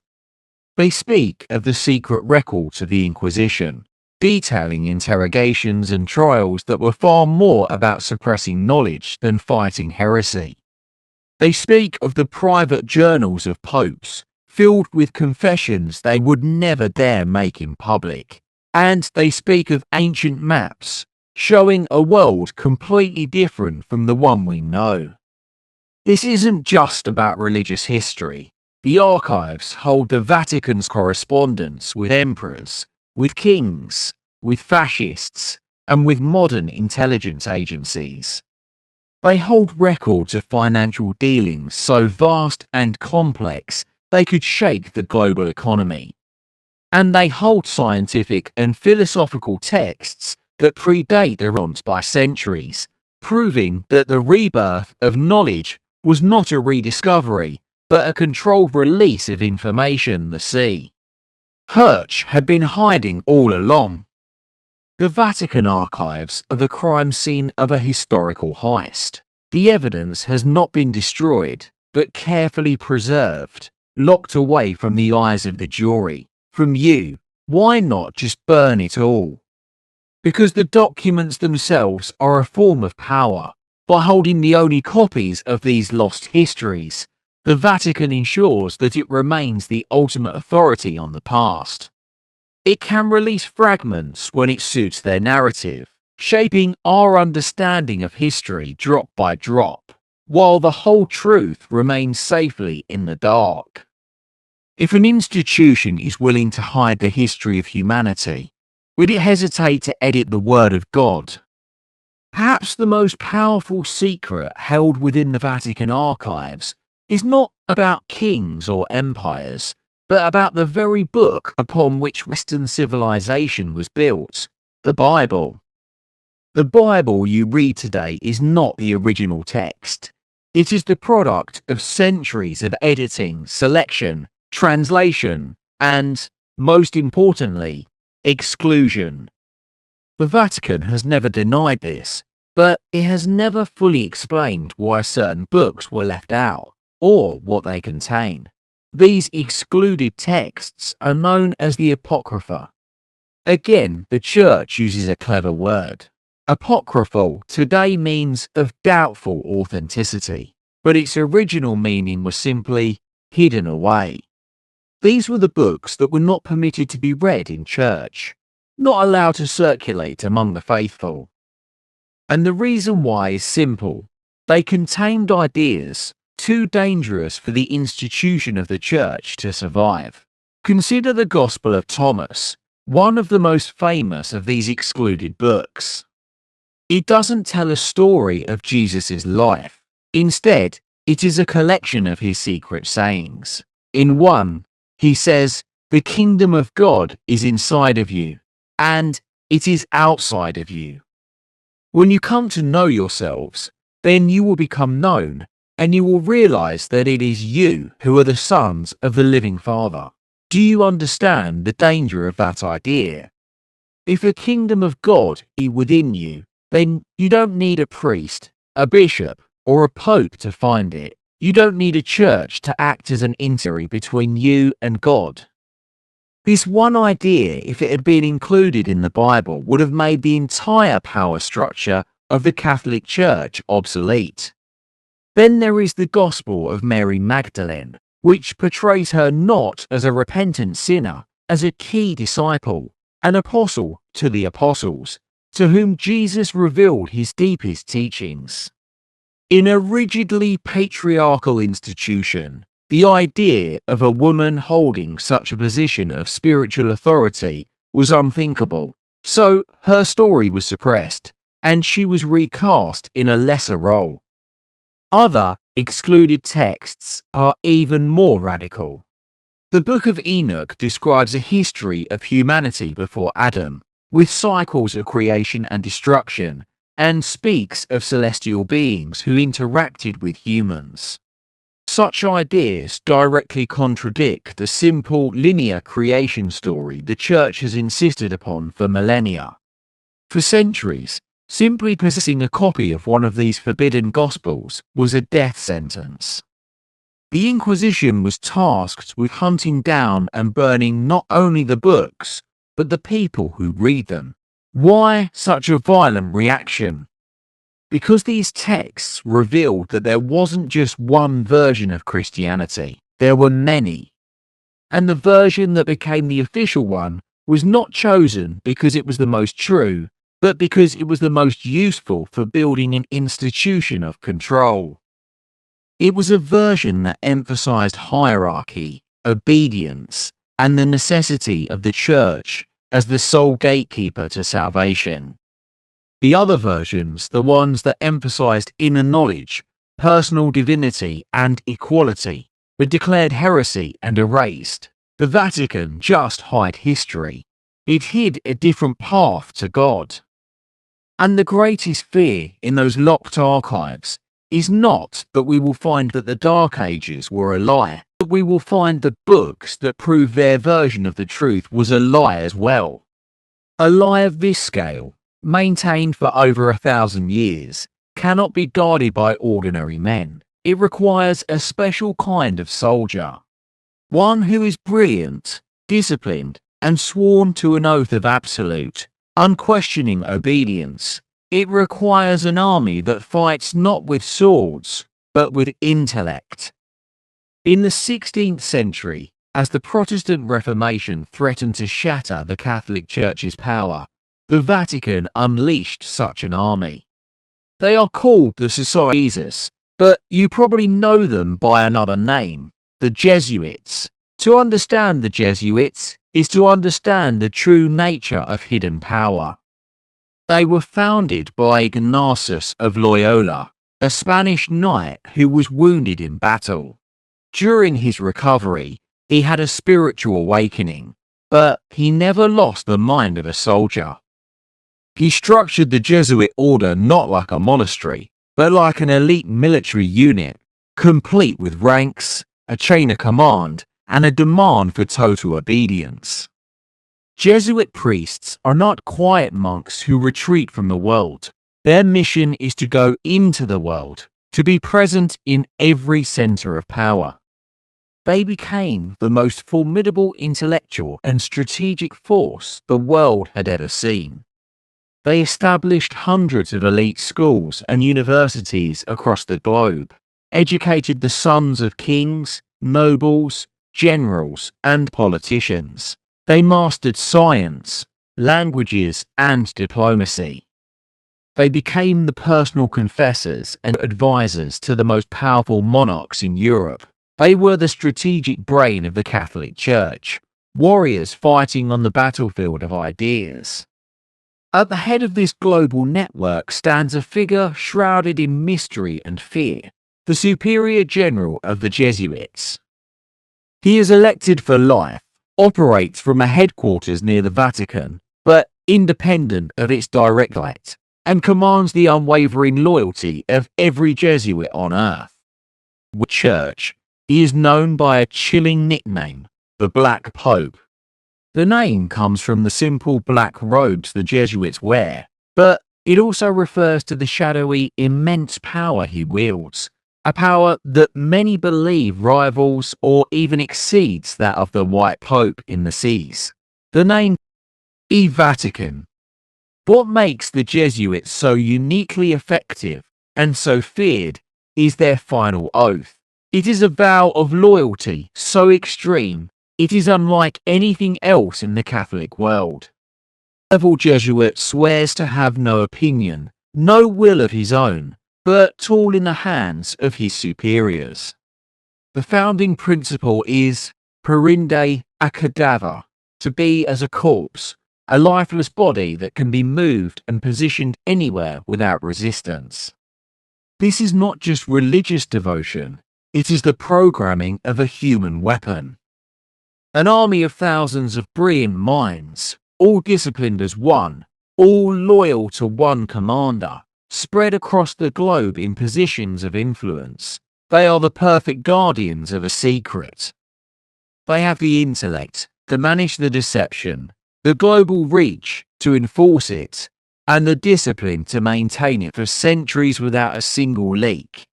Speaker 1: They speak of the secret records of the Inquisition, detailing interrogations and trials that were far more about suppressing knowledge than fighting heresy. They speak of the private journals of popes, filled with confessions they would never dare make in public. And they speak of ancient maps, showing a world completely different from the one we know. This isn't just about religious history. The archives hold the Vatican's correspondence with emperors, with kings, with fascists, and with modern intelligence agencies. They hold records of financial dealings so vast and complex they could shake the global economy. And they hold scientific and philosophical texts that predate their own by centuries, proving that the rebirth of knowledge was not a rediscovery, but a controlled release of information the sea. Hoax had been hiding all along. The Vatican archives are the crime scene of a historical heist. The evidence has not been destroyed, but carefully preserved, locked away from the eyes of the jury, from you. Why not just burn it all? Because the documents themselves are a form of power. By holding the only copies of these lost histories, the Vatican ensures that it remains the ultimate authority on the past. It can release fragments when it suits their narrative, shaping our understanding of history drop by drop, while the whole truth remains safely in the dark. If an institution is willing to hide the history of humanity, would it hesitate to edit the Word of God? Perhaps the most powerful secret held within the Vatican archives is not about kings or empires, but about the very book upon which Western civilization was built, the Bible. The Bible you read today is not the original text. It is the product of centuries of editing, selection, translation, and, most importantly, exclusion. The Vatican has never denied this, but it has never fully explained why certain books were left out or what they contain. These excluded texts are known as the Apocrypha. Again, the Church uses a clever word. Apocryphal today means of doubtful authenticity, but its original meaning was simply hidden away. These were the books that were not permitted to be read in church, not allowed to circulate among the faithful. And the reason why is simple. They contained ideas too dangerous for the institution of the church to survive. Consider the Gospel of Thomas, one of the most famous of these excluded books. It doesn't tell a story of Jesus' life. Instead, it is a collection of his secret sayings. In one, he says, "The kingdom of God is inside of you, and it is outside of you." When you come to know yourselves, then you will become known, and you will realize that it is you who are the sons of the living Father. Do you understand the danger of that idea? If the kingdom of God is within you, then you don't need a priest, a bishop, or a pope to find it. You don't need a church to act as an intermediary between you and God. This one idea, if it had been included in the Bible, would have made the entire power structure of the Catholic Church obsolete. Then there is the Gospel of Mary Magdalene, which portrays her not as a repentant sinner, as a key disciple, an apostle to the apostles, to whom Jesus revealed his deepest teachings. In a rigidly patriarchal institution, the idea of a woman holding such a position of spiritual authority was unthinkable, so her story was suppressed, and she was recast in a lesser role. Other excluded texts are even more radical. The Book of Enoch describes a history of humanity before Adam, with cycles of creation and destruction, and speaks of celestial beings who interacted with humans. Such ideas directly contradict the simple linear creation story the Church has insisted upon for millennia. For centuries, simply possessing a copy of one of these forbidden Gospels was a death sentence. The Inquisition was tasked with hunting down and burning not only the books, but the people who read them. Why such a violent reaction? Because these texts revealed that there wasn't just one version of Christianity, there were many. And the version that became the official one was not chosen because it was the most true, but because it was the most useful for building an institution of control. It was a version that emphasized hierarchy, obedience, and the necessity of the church as the sole gatekeeper to salvation. The other versions, the ones that emphasized inner knowledge, personal divinity, and equality, were declared heresy and erased. The Vatican just hid history. It hid a different path to God. And the greatest fear in those locked archives is not that we will find that the Dark Ages were a lie, but we will find the books that prove their version of the truth was a lie as well. A lie of this scale, maintained for over 1,000 years, cannot be guarded by ordinary men. It requires a special kind of soldier. One who is brilliant, disciplined, and sworn to an oath of absolute, unquestioning obedience. It requires an army that fights not with swords, but with intellect. In the 16th century, as the Protestant Reformation threatened to shatter the Catholic Church's power, the Vatican unleashed such an army. They are called the Societies, but you probably know them by another name, the Jesuits. To understand the Jesuits is to understand the true nature of hidden power. They were founded by Ignatius of Loyola, a Spanish knight who was wounded in battle. During his recovery, he had a spiritual awakening, but he never lost the mind of a soldier. He structured the Jesuit order not like a monastery, but like an elite military unit, complete with ranks, a chain of command, and a demand for total obedience. Jesuit priests are not quiet monks who retreat from the world. Their mission is to go into the world, to be present in every center of power. They became the most formidable intellectual and strategic force the world had ever seen. They established hundreds of elite schools and universities across the globe, educated the sons of kings, nobles, generals, and politicians. They mastered science, languages, and diplomacy. They became the personal confessors and advisors to the most powerful monarchs in Europe. They were the strategic brain of the Catholic Church, warriors fighting on the battlefield of ideas. At the head of this global network stands a figure shrouded in mystery and fear, the Superior General of the Jesuits. He is elected for life, operates from a headquarters near the Vatican, but independent of its directorate, and commands the unwavering loyalty of every Jesuit on earth. With Church, he is known by a chilling nickname, the Black Pope. The name comes from the simple black robes the Jesuits wear, but it also refers to the shadowy, immense power he wields, a power that many believe rivals or even exceeds that of the White Pope in the seas. The name Vatican. What makes the Jesuits so uniquely effective and so feared is their final oath. It is a vow of loyalty so extreme, it is unlike anything else in the Catholic world. The Jesuit swears to have no opinion, no will of his own, but all in the hands of his superiors. The founding principle is perinde a cadaver, to be as a corpse, a lifeless body that can be moved and positioned anywhere without resistance. This is not just religious devotion, it is the programming of a human weapon. An army of thousands of brilliant minds, all disciplined as one, all loyal to one commander, spread across the globe in positions of influence. They are the perfect guardians of a secret. They have the intellect to manage the deception, the global reach to enforce it, and the discipline to maintain it for centuries without a single leak.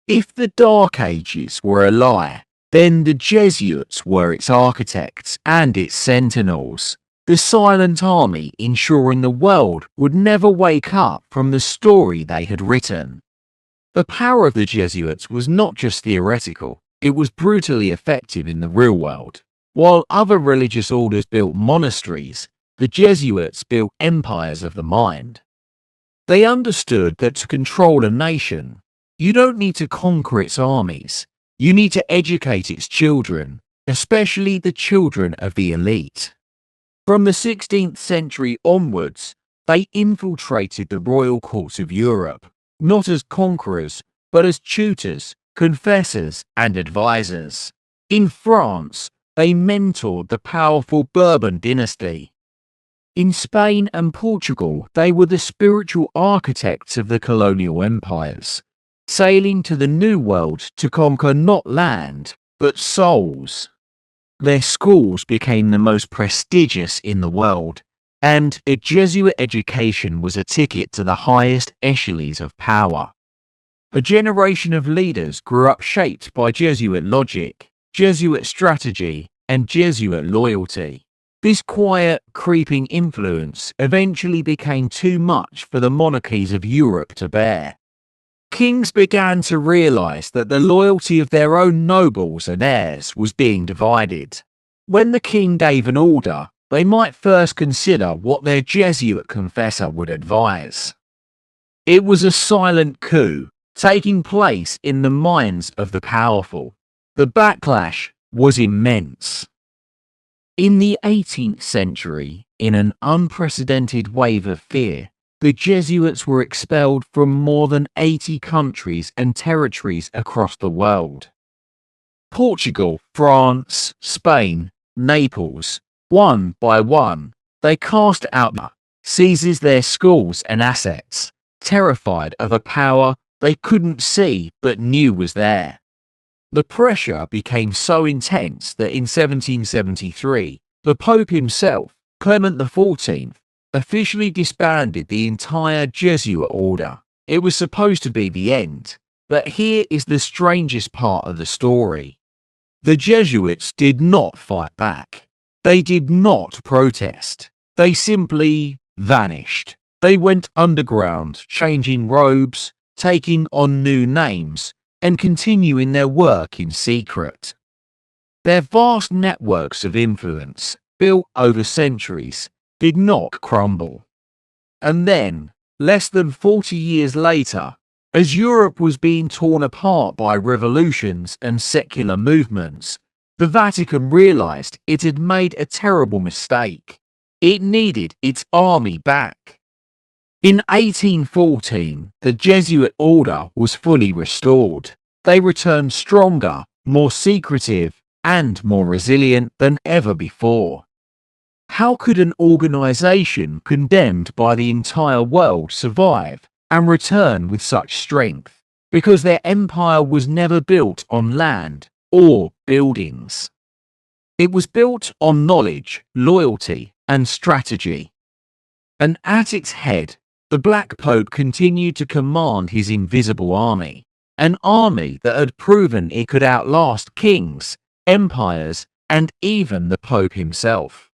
Speaker 1: If the Dark Ages were a lie, then the Jesuits were its architects and its sentinels, the silent army ensuring the world would never wake up from the story they had written. The power of the Jesuits was not just theoretical, it was brutally effective in the real world. While other religious orders built monasteries, the Jesuits built empires of the mind. They understood that to control a nation, you don't need to conquer its armies. You need to educate its children, especially the children of the elite. From the 16th century onwards, they infiltrated the royal courts of Europe, not as conquerors, but as tutors, confessors, and advisors. In France, they mentored the powerful Bourbon dynasty. In Spain and Portugal, they were the spiritual architects of the colonial empires, sailing to the New World to conquer not land, but souls. Their schools became the most prestigious in the world, and a Jesuit education was a ticket to the highest echelons of power. A generation of leaders grew up shaped by Jesuit logic, Jesuit strategy, and Jesuit loyalty. This quiet, creeping influence eventually became too much for the monarchies of Europe to bear. Kings began to realize that the loyalty of their own nobles and heirs was being divided. When the king gave an order, they might first consider what their Jesuit confessor would advise. It was a silent coup, taking place in the minds of the powerful. The backlash was immense. In the 18th century, in an unprecedented wave of fear, the Jesuits were expelled from more than 80 countries and territories across the world. Portugal, France, Spain, Naples, one by one, they cast out, seizes their schools and assets, terrified of a power they couldn't see but knew was there. The pressure became so intense that in 1773, the Pope himself, Clement XIV, officially disbanded the entire Jesuit order. It was supposed to be the end. But here is the strangest part of the story. The Jesuits did not fight back. They did not protest. They simply vanished. They went underground, changing robes, taking on new names, and continuing their work in secret. Their vast networks of influence, built over centuries, did not crumble. And then, less than 40 years later, as Europe was being torn apart by revolutions and secular movements, the Vatican realized it had made a terrible mistake. It needed its army back. In 1814, the Jesuit order was fully restored. They returned stronger, more secretive, and more resilient than ever before. How could an organization condemned by the entire world survive and return with such strength? Because their empire was never built on land or buildings. It was built on knowledge, loyalty, and strategy. And at its head, the Black Pope continued to command his invisible army, an army that had proven it could outlast kings, empires, and even the Pope himself.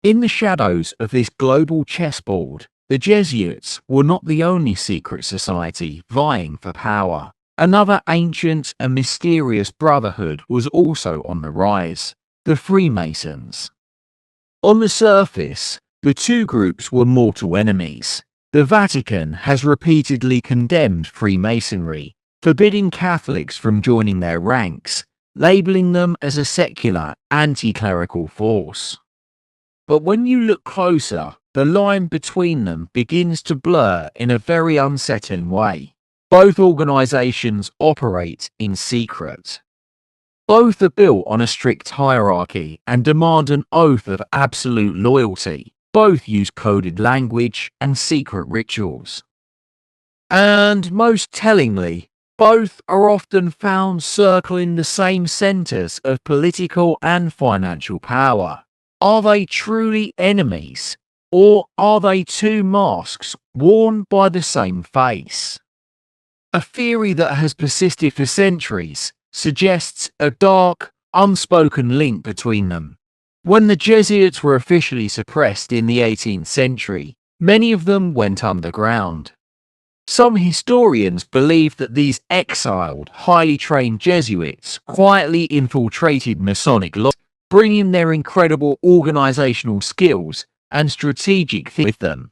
Speaker 1: In the shadows of this global chessboard, the Jesuits were not the only secret society vying for power. Another ancient and mysterious brotherhood was also on the rise, the Freemasons. On the surface, the two groups were mortal enemies. The Vatican has repeatedly condemned Freemasonry, forbidding Catholics from joining their ranks, labeling them as a secular, anti-clerical force. But when you look closer, the line between them begins to blur in a very unsettling way. Both organizations operate in secret. Both are built on a strict hierarchy and demand an oath of absolute loyalty. Both use coded language and secret rituals. And most tellingly, both are often found circling the same centers of political and financial power. Are they truly enemies? Or are they two masks worn by the same face? A theory that has persisted for centuries suggests a dark, unspoken link between them. When the Jesuits were officially suppressed in the 18th century, many of them went underground. Some historians believe that these exiled, highly trained Jesuits quietly infiltrated Masonic lodges, bringing their incredible organizational skills and strategic thinking with them.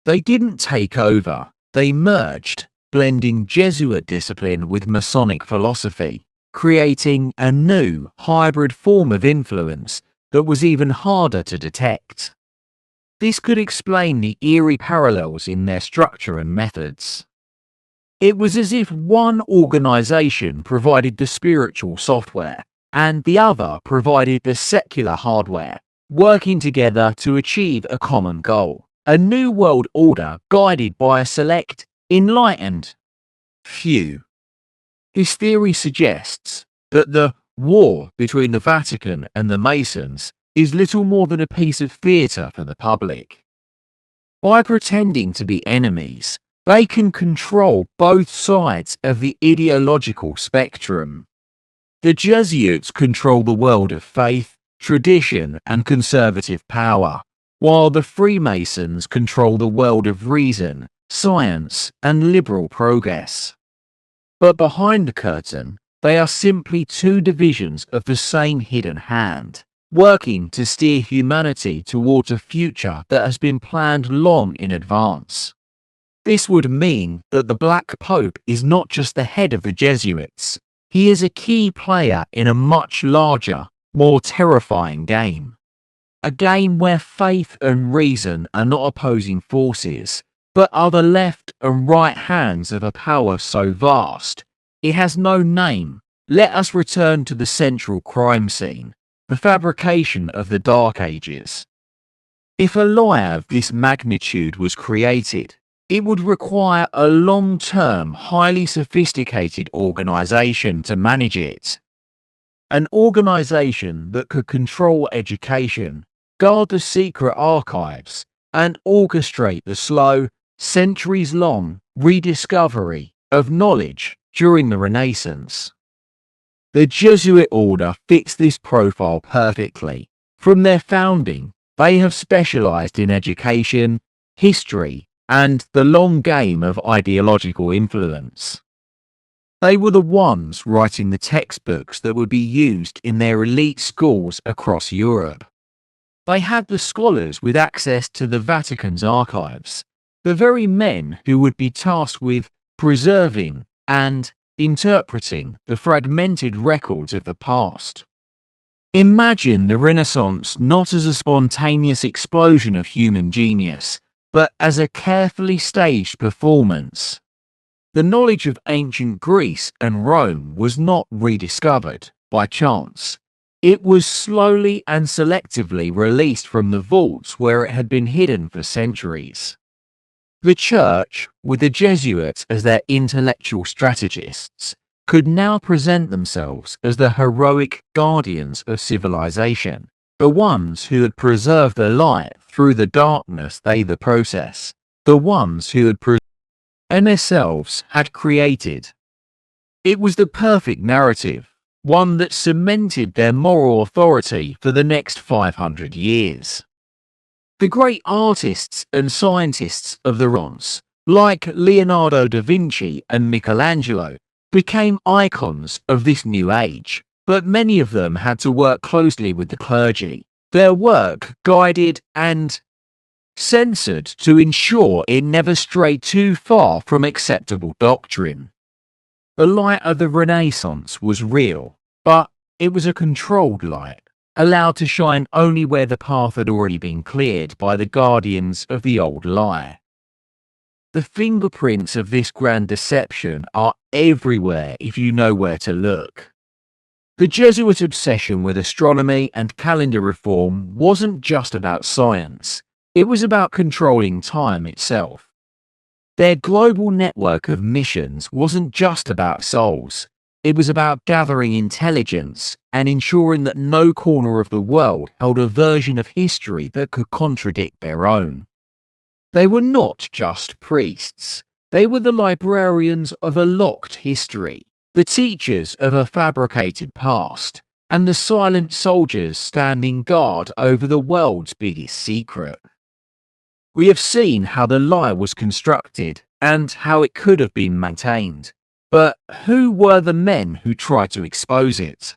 Speaker 1: They didn't take over, they merged, blending Jesuit discipline with Masonic philosophy, creating a new, hybrid form of influence that was even harder to detect. This could explain the eerie parallels in their structure and methods. It was as if one organization provided the spiritual software, and the other provided the secular hardware, working together to achieve a common goal, a new world order guided by a select, enlightened few. This theory suggests that the war between the Vatican and the Masons is little more than a piece of theatre for the public. By pretending to be enemies, they can control both sides of the ideological spectrum. The Jesuits control the world of faith, tradition, and conservative power, while the Freemasons control the world of reason, science, and liberal progress. But behind the curtain, they are simply two divisions of the same hidden hand, working to steer humanity towards a future that has been planned long in advance. This would mean that the Black Pope is not just the head of the Jesuits. He is a key player in a much larger, more terrifying game. A game where faith and reason are not opposing forces, but are the left and right hands of a power so vast, it has no name. Let us return to the central crime scene, the fabrication of the Dark Ages. If a lie of this magnitude was created, it would require a long-term, highly sophisticated organization to manage it. An organization that could control education, guard the secret archives, and orchestrate the slow, centuries-long rediscovery of knowledge during the Renaissance. The Jesuit order fits this profile perfectly. From their founding, they have specialized in education, history, and the long game of ideological influence. They were the ones writing the textbooks that would be used in their elite schools across Europe. They had the scholars with access to the Vatican's archives, the very men who would be tasked with preserving and interpreting the fragmented records of the past. Imagine the Renaissance not as a spontaneous explosion of human genius, but as a carefully staged performance. The knowledge of ancient Greece and Rome was not rediscovered by chance. It was slowly and selectively released from the vaults where it had been hidden for centuries. The Church, with the Jesuits as their intellectual strategists, could now present themselves as the heroic guardians of civilization, the ones who had preserved the light through the darkness they the process, the ones who had and themselves had created. It was the perfect narrative, one that cemented their moral authority for the next 500 years. The great artists and scientists of the Renaissance, like Leonardo da Vinci and Michelangelo, became icons of this new age, but many of them had to work closely with the clergy, their work guided and censored to ensure it never strayed too far from acceptable doctrine. The light of the Renaissance was real, but it was a controlled light, allowed to shine only where the path had already been cleared by the guardians of the old lie. The fingerprints of this grand deception are everywhere if you know where to look. The Jesuit obsession with astronomy and calendar reform wasn't just about science, it was about controlling time itself. Their global network of missions wasn't just about souls, it was about gathering intelligence and ensuring that no corner of the world held a version of history that could contradict their own. They were not just priests, they were the librarians of a locked history, the teachers of a fabricated past, and the silent soldiers standing guard over the world's biggest secret. We have seen how the lie was constructed and how it could have been maintained. But who were the men who tried to expose it?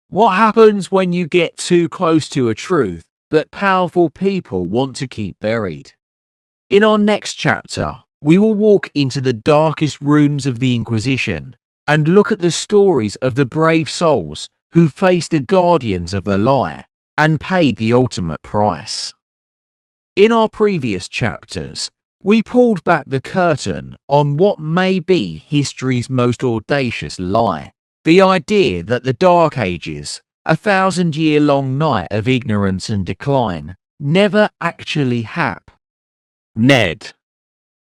Speaker 1: What happens when you get too close to a truth that powerful people want to keep buried? In our next chapter, we will walk into the darkest rooms of the Inquisition and look at the stories of the brave souls who faced the guardians of the lie and paid the ultimate price. In our previous chapters, we pulled back the curtain on what may be history's most audacious lie, the idea that the Dark Ages, a 1,000-year-long night of ignorance and decline, never actually happened.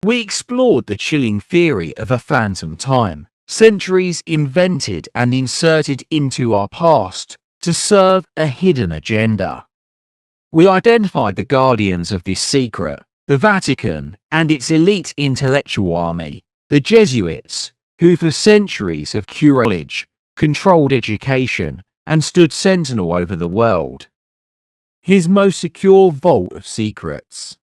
Speaker 1: We explored the chilling theory of a phantom time, centuries invented and inserted into our past to serve a hidden agenda. We identified the guardians of this secret, the Vatican and its elite intellectual army, the Jesuits, who for centuries have curated knowledge, controlled education, and stood sentinel over the world. His most secure vault of secrets.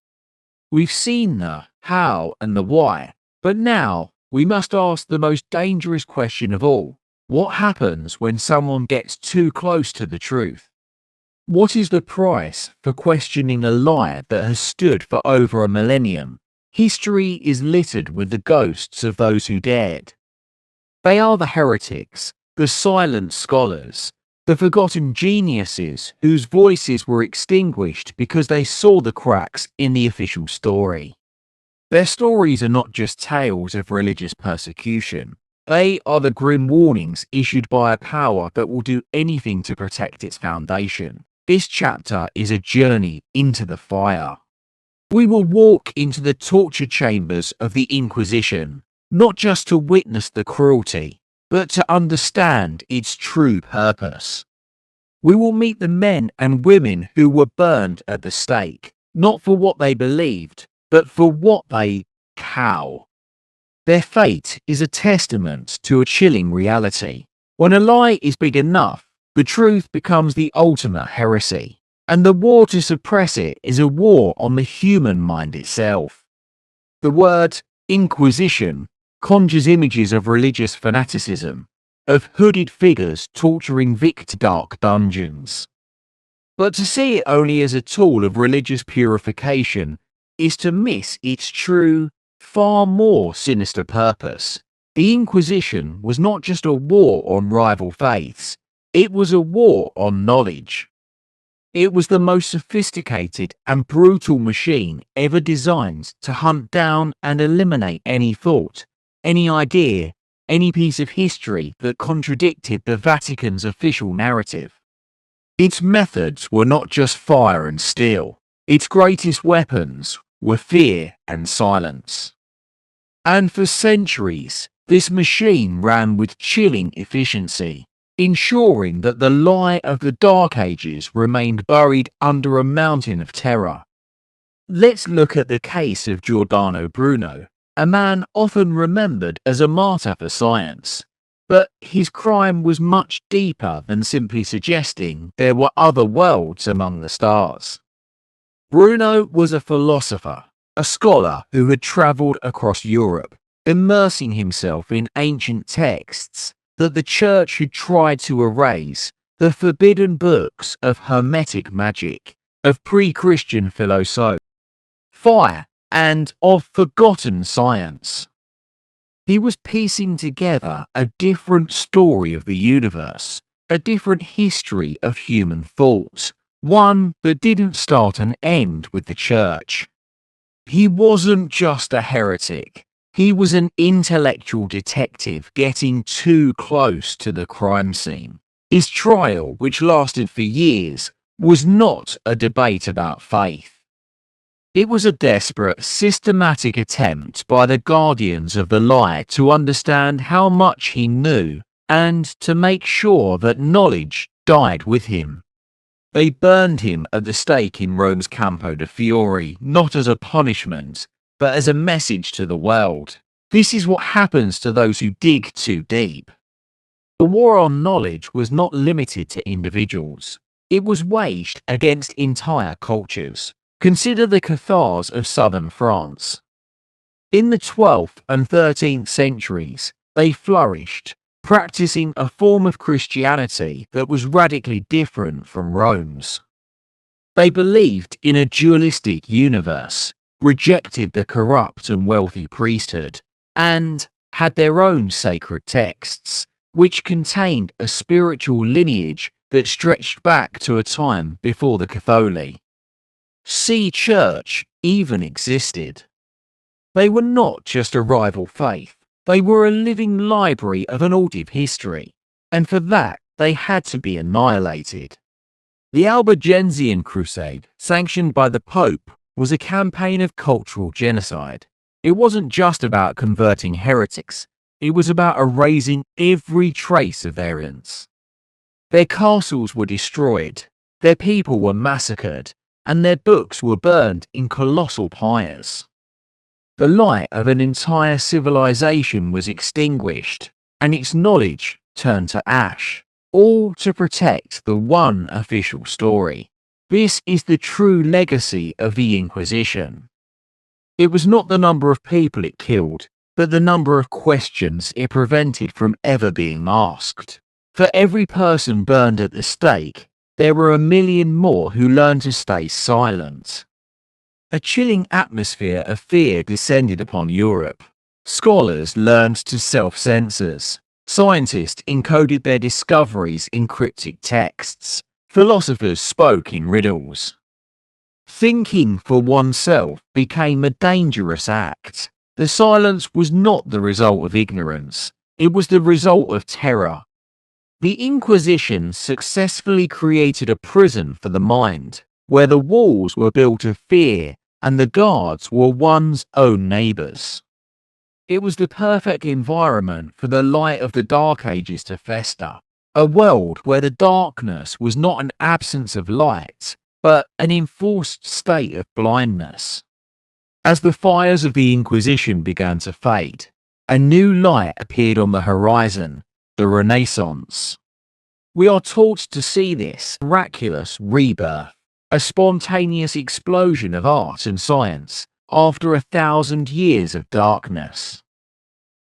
Speaker 1: We've seen the how and the why, but now we must ask the most dangerous question of all. What happens when someone gets too close to the truth? What is the price for questioning a lie that has stood for over a millennium? History is littered with the ghosts of those who dared. They are the heretics, the silent scholars, the forgotten geniuses whose voices were extinguished because they saw the cracks in the official story. Their stories are not just tales of religious persecution. They are the grim warnings issued by a power that will do anything to protect its foundation. This chapter is a journey into the fire. We will walk into the torture chambers of the Inquisition, not just to witness the cruelty, but to understand its true purpose. We will meet the men and women who were burned at the stake, not for what they believed, but for what they cow. Their fate is a testament to a chilling reality. When a lie is big enough, the truth becomes the ultimate heresy, and the war to suppress it is a war on the human mind itself. The word Inquisition conjures images of religious fanaticism, of hooded figures torturing victims in dark dungeons. But to see it only as a tool of religious purification is to miss its true, far more sinister purpose. The Inquisition was not just a war on rival faiths, it was a war on knowledge. It was the most sophisticated and brutal machine ever designed to hunt down and eliminate any thought, any idea, any piece of history that contradicted the Vatican's official narrative. Its methods were not just fire and steel. Its greatest weapons were fear and silence. And for centuries, this machine ran with chilling efficiency, ensuring that the lie of the Dark Ages remained buried under a mountain of terror. Let's look at the case of Giordano Bruno, a man often remembered as a martyr for science. But his crime was much deeper than simply suggesting there were other worlds among the stars. Bruno was a philosopher, a scholar who had travelled across Europe, immersing himself in ancient texts that the Church had tried to erase, the forbidden books of Hermetic magic, of pre-Christian philosophy, fire, and of forgotten science. He was piecing together a different story of the universe, a different history of human thought, one that didn't start and end with the Church. He wasn't just a heretic. He was an intellectual detective getting too close to the crime scene. His trial, which lasted for years, was not a debate about faith. It was a desperate, systematic attempt by the guardians of the lie to understand how much he knew and to make sure that knowledge died with him. They burned him at the stake in Rome's Campo de' Fiori, not as a punishment, but as a message to the world. This is what happens to those who dig too deep. The war on knowledge was not limited to individuals. It was waged against entire cultures. Consider the Cathars of southern France. In the 12th and 13th centuries, they flourished, practicing a form of Christianity that was radically different from Rome's. They believed in a dualistic universe, rejected the corrupt and wealthy priesthood, and had their own sacred texts, which contained a spiritual lineage that stretched back to a time before the Catholic Church even existed. They were not just a rival faith, they were a living library of an alternative history, and for that they had to be annihilated. The Albigensian Crusade, sanctioned by the Pope, was a campaign of cultural genocide. It wasn't just about converting heretics, it was about erasing every trace of variance. Their castles were destroyed, their people were massacred, and their books were burned in colossal pyres. The light of an entire civilization was extinguished, and its knowledge turned to ash, all to protect the one official story. This is the true legacy of the Inquisition. It was not the number of people it killed, but the number of questions it prevented from ever being asked. For every person burned at the stake, there were 1 million more who learned to stay silent. A chilling atmosphere of fear descended upon Europe. Scholars learned to self-censor. Scientists encoded their discoveries in cryptic texts. Philosophers spoke in riddles. Thinking for oneself became a dangerous act. The silence was not the result of ignorance. It was the result of terror. The Inquisition successfully created a prison for the mind, where the walls were built of fear and the guards were one's own neighbours. It was the perfect environment for the light of the Dark Ages to fester, a world where the darkness was not an absence of light, but an enforced state of blindness. As the fires of the Inquisition began to fade, a new light appeared on the horizon, the Renaissance. We are taught to see this miraculous rebirth, a spontaneous explosion of art and science after 1,000 years of darkness.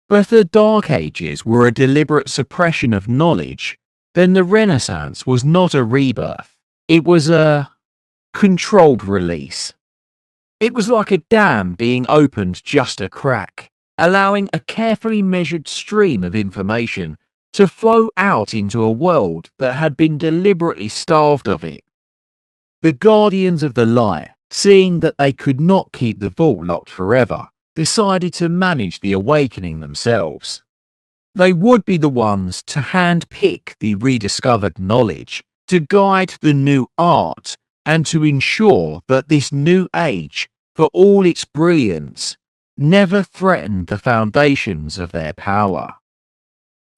Speaker 1: But if the Dark Ages were a deliberate suppression of knowledge, then the Renaissance was not a rebirth. It was a controlled release. It was like a dam being opened just a crack, allowing a carefully measured stream of information to flow out into a world that had been deliberately starved of it. The guardians of the light, seeing that they could not keep the vault locked forever, decided to manage the awakening themselves. They would be the ones to handpick the rediscovered knowledge, to guide the new art, and to ensure that this new age, for all its brilliance, never threatened the foundations of their power.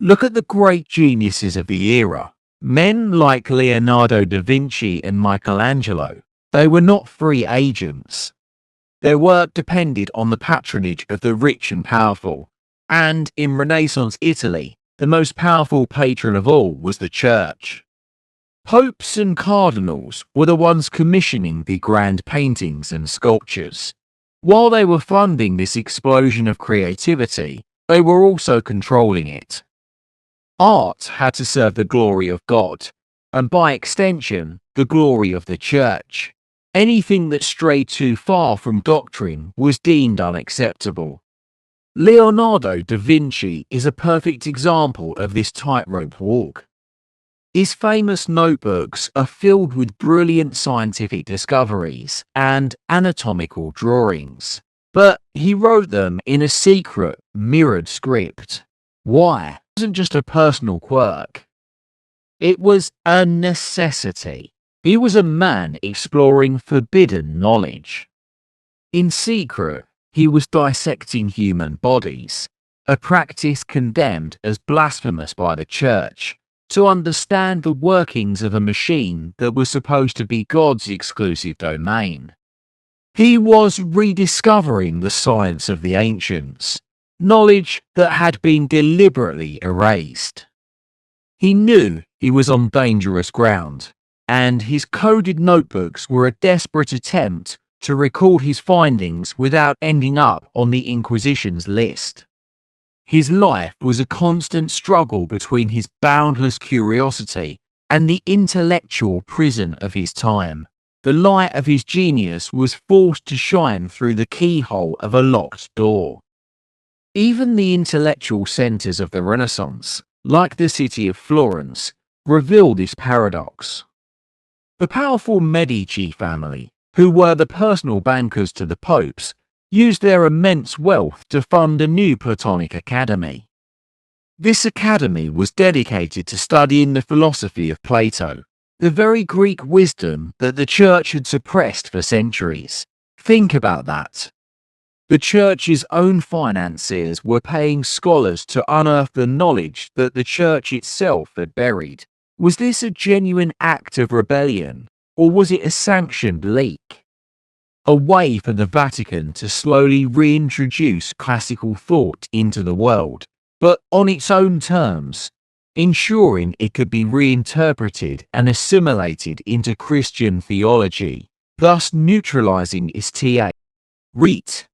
Speaker 1: Look at the great geniuses of the era. Men like Leonardo da Vinci and Michelangelo. They were not free agents. Their work depended on the patronage of the rich and powerful. And in Renaissance Italy, the most powerful patron of all was the church. Popes and cardinals were the ones commissioning the grand paintings and sculptures. While they were funding this explosion of creativity, they were also controlling it. Art had to serve the glory of God, and by extension, the glory of the church. Anything that strayed too far from doctrine was deemed unacceptable. Leonardo da Vinci is a perfect example of this tightrope walk. His famous notebooks are filled with brilliant scientific discoveries and anatomical drawings, but he wrote them in a secret, mirrored script. Why? It wasn't just a personal quirk. It was a necessity. He was a man exploring forbidden knowledge. In secret, he was dissecting human bodies, a practice condemned as blasphemous by the church, to understand the workings of a machine that was supposed to be God's exclusive domain. He was rediscovering the science of the ancients, knowledge that had been deliberately erased. He knew he was on dangerous ground, and his coded notebooks were a desperate attempt to record his findings without ending up on the Inquisition's list. His life was a constant struggle between his boundless curiosity and the intellectual prison of his time. The light of his genius was forced to shine through the keyhole of a locked door. Even the intellectual centers of the Renaissance, like the city of Florence, reveal this paradox. The powerful Medici family, who were the personal bankers to the popes, used their immense wealth to fund a new Platonic academy. This academy was dedicated to studying the philosophy of Plato, the very Greek wisdom that the church had suppressed for centuries. Think about that. The church's own financiers were paying scholars to unearth the knowledge that the church itself had buried. Was this a genuine act of rebellion, or was it a sanctioned leak? A way for the Vatican to slowly reintroduce classical thought into the world, but on its own terms, ensuring it could be reinterpreted and assimilated into Christian theology, thus neutralizing its rite.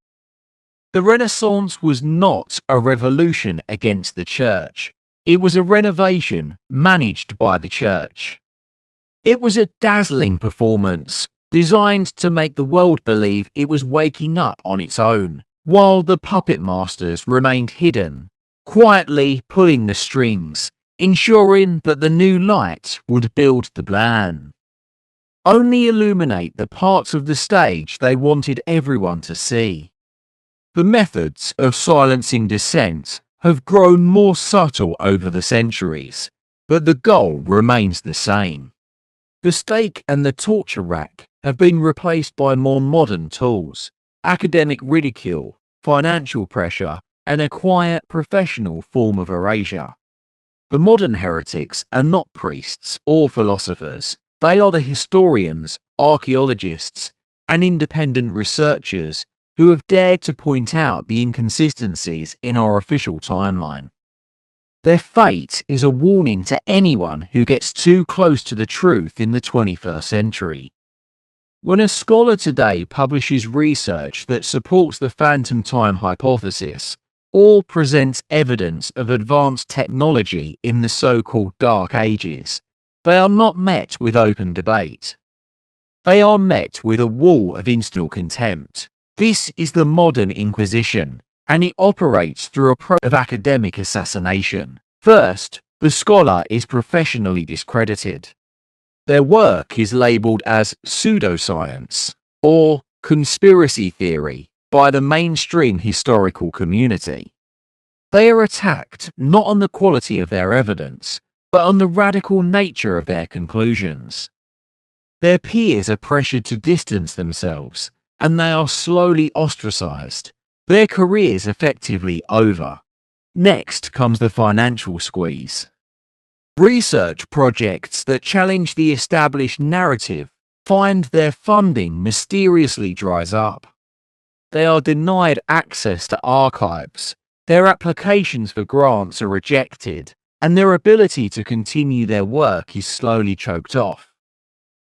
Speaker 1: The Renaissance was not a revolution against the church. It was a renovation managed by the church. It was a dazzling performance, designed to make the world believe it was waking up on its own, while the puppet masters remained hidden, quietly pulling the strings, ensuring that the new light would build the plan. Only illuminate the parts of the stage they wanted everyone to see. The methods of silencing dissent have grown more subtle over the centuries, but the goal remains the same. The stake and the torture rack have been replaced by more modern tools, academic ridicule, financial pressure, and a quiet professional form of erasure. The modern heretics are not priests or philosophers. They are the historians, archaeologists, and independent researchers who have dared to point out the inconsistencies in our official timeline. Their fate is a warning to anyone who gets too close to the truth in the 21st century. When a scholar today publishes research that supports the phantom time hypothesis, or presents evidence of advanced technology in the so-called Dark Ages, they are not met with open debate. They are met with a wall of instant contempt. This is the modern Inquisition, and it operates through a process of academic assassination. First, the scholar is professionally discredited. Their work is labeled as pseudoscience or conspiracy theory by the mainstream historical community. They are attacked not on the quality of their evidence, but on the radical nature of their conclusions. Their peers are pressured to distance themselves, and they are slowly ostracized, their careers effectively over. Next comes the financial squeeze. Research projects that challenge the established narrative find their funding mysteriously dries up. They are denied access to archives, their applications for grants are rejected, and their ability to continue their work is slowly choked off.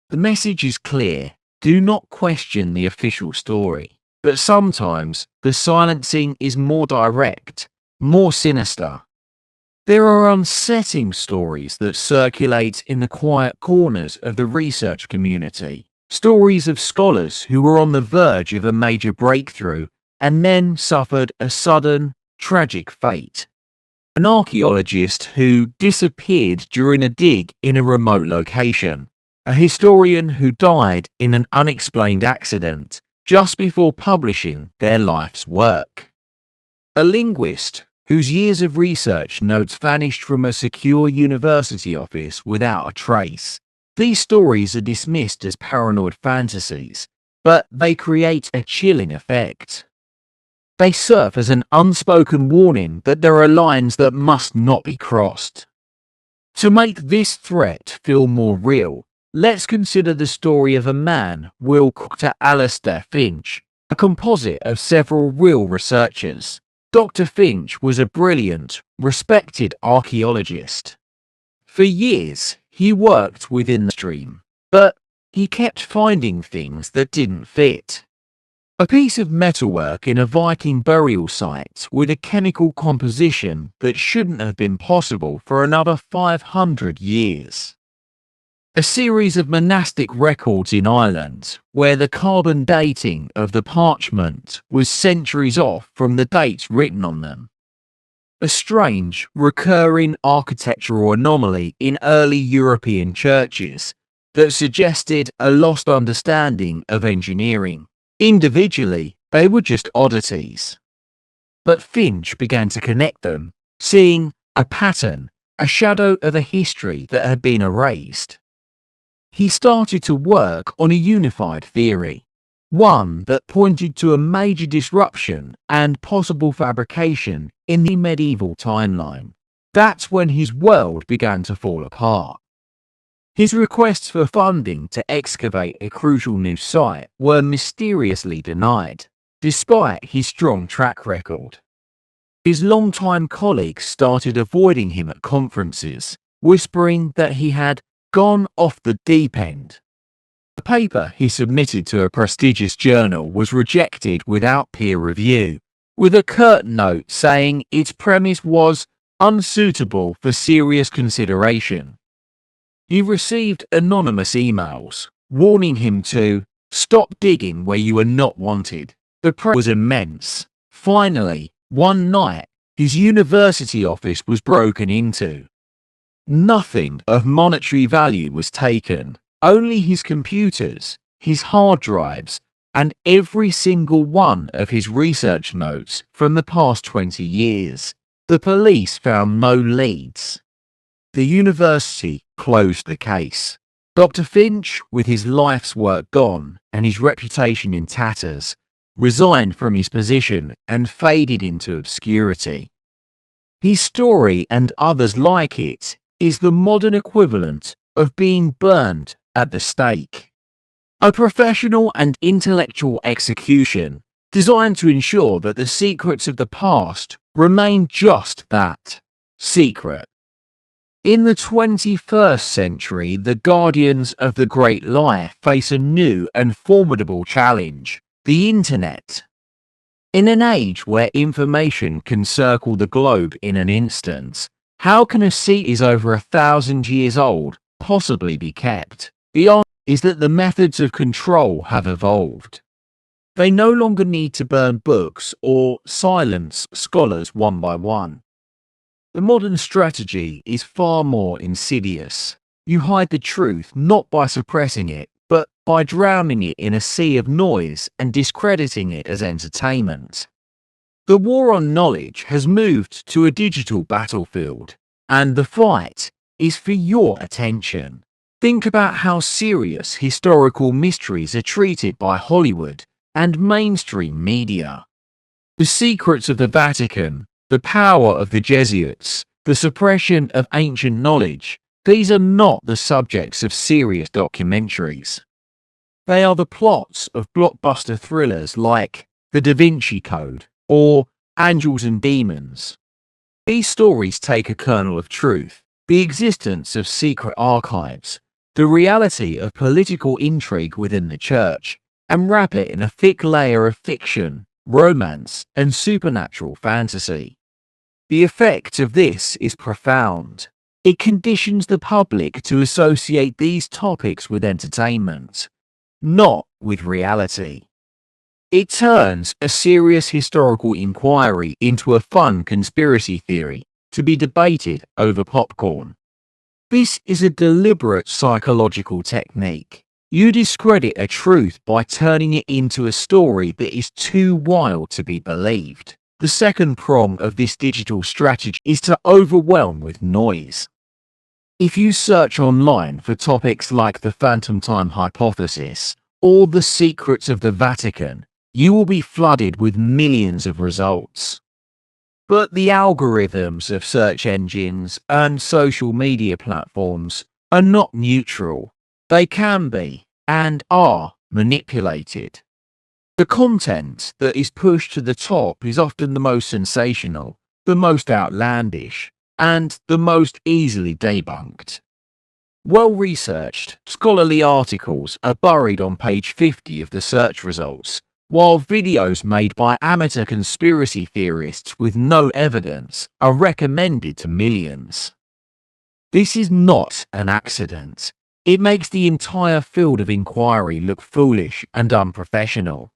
Speaker 1: The message is clear: do not question the official story. But sometimes the silencing is more direct, more sinister. There are unsettling stories that circulate in the quiet corners of the research community. Stories of scholars who were on the verge of a major breakthrough and then suffered a sudden, tragic fate. An archaeologist who disappeared during a dig in a remote location. A historian who died in an unexplained accident just before publishing their life's work. A linguist whose years of research notes vanished from a secure university office without a trace. These stories are dismissed as paranoid fantasies, but they create a chilling effect. They serve as an unspoken warning that there are lines that must not be crossed. To make this threat feel more real, let's consider the story of a man we'll call Alistair Finch, a composite of several real researchers. Dr. Finch was a brilliant, respected archaeologist. For years, he worked within the stream, but he kept finding things that didn't fit. A piece of metalwork in a Viking burial site with a chemical composition that shouldn't have been possible for another 500 years. A series of monastic records in Ireland, where the carbon dating of the parchment was centuries off from the dates written on them. A strange, recurring architectural anomaly in early European churches that suggested a lost understanding of engineering. Individually, they were just oddities. But Finch began to connect them, seeing a pattern, a shadow of a history that had been erased. He started to work on a unified theory, one that pointed to a major disruption and possible fabrication in the medieval timeline. That's when his world began to fall apart. His requests for funding to excavate a crucial new site were mysteriously denied, despite his strong track record. His longtime colleagues started avoiding him at conferences, whispering that he had gone off the deep end. The paper he submitted to a prestigious journal was rejected without peer review, with a curt note saying its premise was unsuitable for serious consideration. He received anonymous emails warning him to stop digging where you are not wanted. The pressure was immense. Finally, one night, his university office was broken into. Nothing of monetary value was taken, only his computers, his hard drives, and every single one of his research notes from the past 20 years. The police found no leads. The university closed the case. Dr. Finch, with his life's work gone and his reputation in tatters, resigned from his position and faded into obscurity. His story, and others like it, is the modern equivalent of being burned at the stake. A professional and intellectual execution designed to ensure that the secrets of the past remain just that, secret. In the 21st century, the guardians of the Great Lie face a new and formidable challenge: the Internet. In an age where information can circle the globe in an instant, how can a secret is over 1,000 years old possibly be kept? The answer is that the methods of control have evolved. They no longer need to burn books or silence scholars one by one. The modern strategy is far more insidious. You hide the truth not by suppressing it, but by drowning it in a sea of noise and discrediting it as entertainment. The war on knowledge has moved to a digital battlefield, and the fight is for your attention. Think about how serious historical mysteries are treated by Hollywood and mainstream media. The secrets of the Vatican, the power of the Jesuits, the suppression of ancient knowledge, these are not the subjects of serious documentaries. They are the plots of blockbuster thrillers like The Da Vinci Code or Angels and Demons. These stories take a kernel of truth, the existence of secret archives, the reality of political intrigue within the church, and wrap it in a thick layer of fiction, romance, and supernatural fantasy. The effect of this is profound. It conditions the public to associate these topics with entertainment, not with reality. It turns a serious historical inquiry into a fun conspiracy theory to be debated over popcorn. This is a deliberate psychological technique. You discredit a truth by turning it into a story that is too wild to be believed. The second prong of this digital strategy is to overwhelm with noise. If you search online for topics like the phantom time hypothesis or the secrets of the Vatican, you will be flooded with millions of results. But the algorithms of search engines and social media platforms are not neutral. They can be, and are, manipulated. The content that is pushed to the top is often the most sensational, the most outlandish, and the most easily debunked. Well-researched, scholarly articles are buried on page 50 of the search results, while videos made by amateur conspiracy theorists with no evidence are recommended to millions. This is not an accident. It makes the entire field of inquiry look foolish and unprofessional.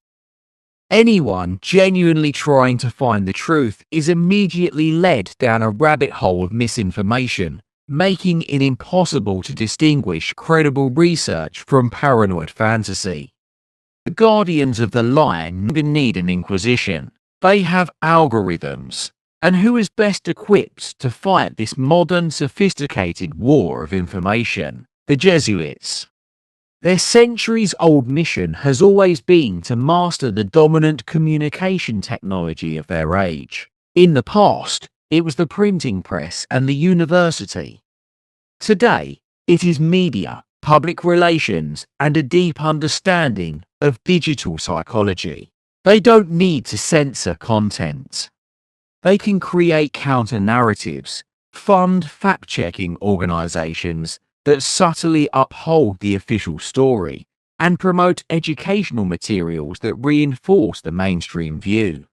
Speaker 1: Anyone genuinely trying to find the truth is immediately led down a rabbit hole of misinformation, making it impossible to distinguish credible research from paranoid fantasy. The guardians of the lie never need an inquisition. They have algorithms. And who is best equipped to fight this modern, sophisticated war of information? The Jesuits. Their centuries-old mission has always been to master the dominant communication technology of their age. In the past, it was the printing press and the university. Today, it is media, public relations, and a deep understanding of digital psychology. They don't need to censor content. They can create counter-narratives, fund fact-checking organizations that subtly uphold the official story, and promote educational materials that reinforce the mainstream view.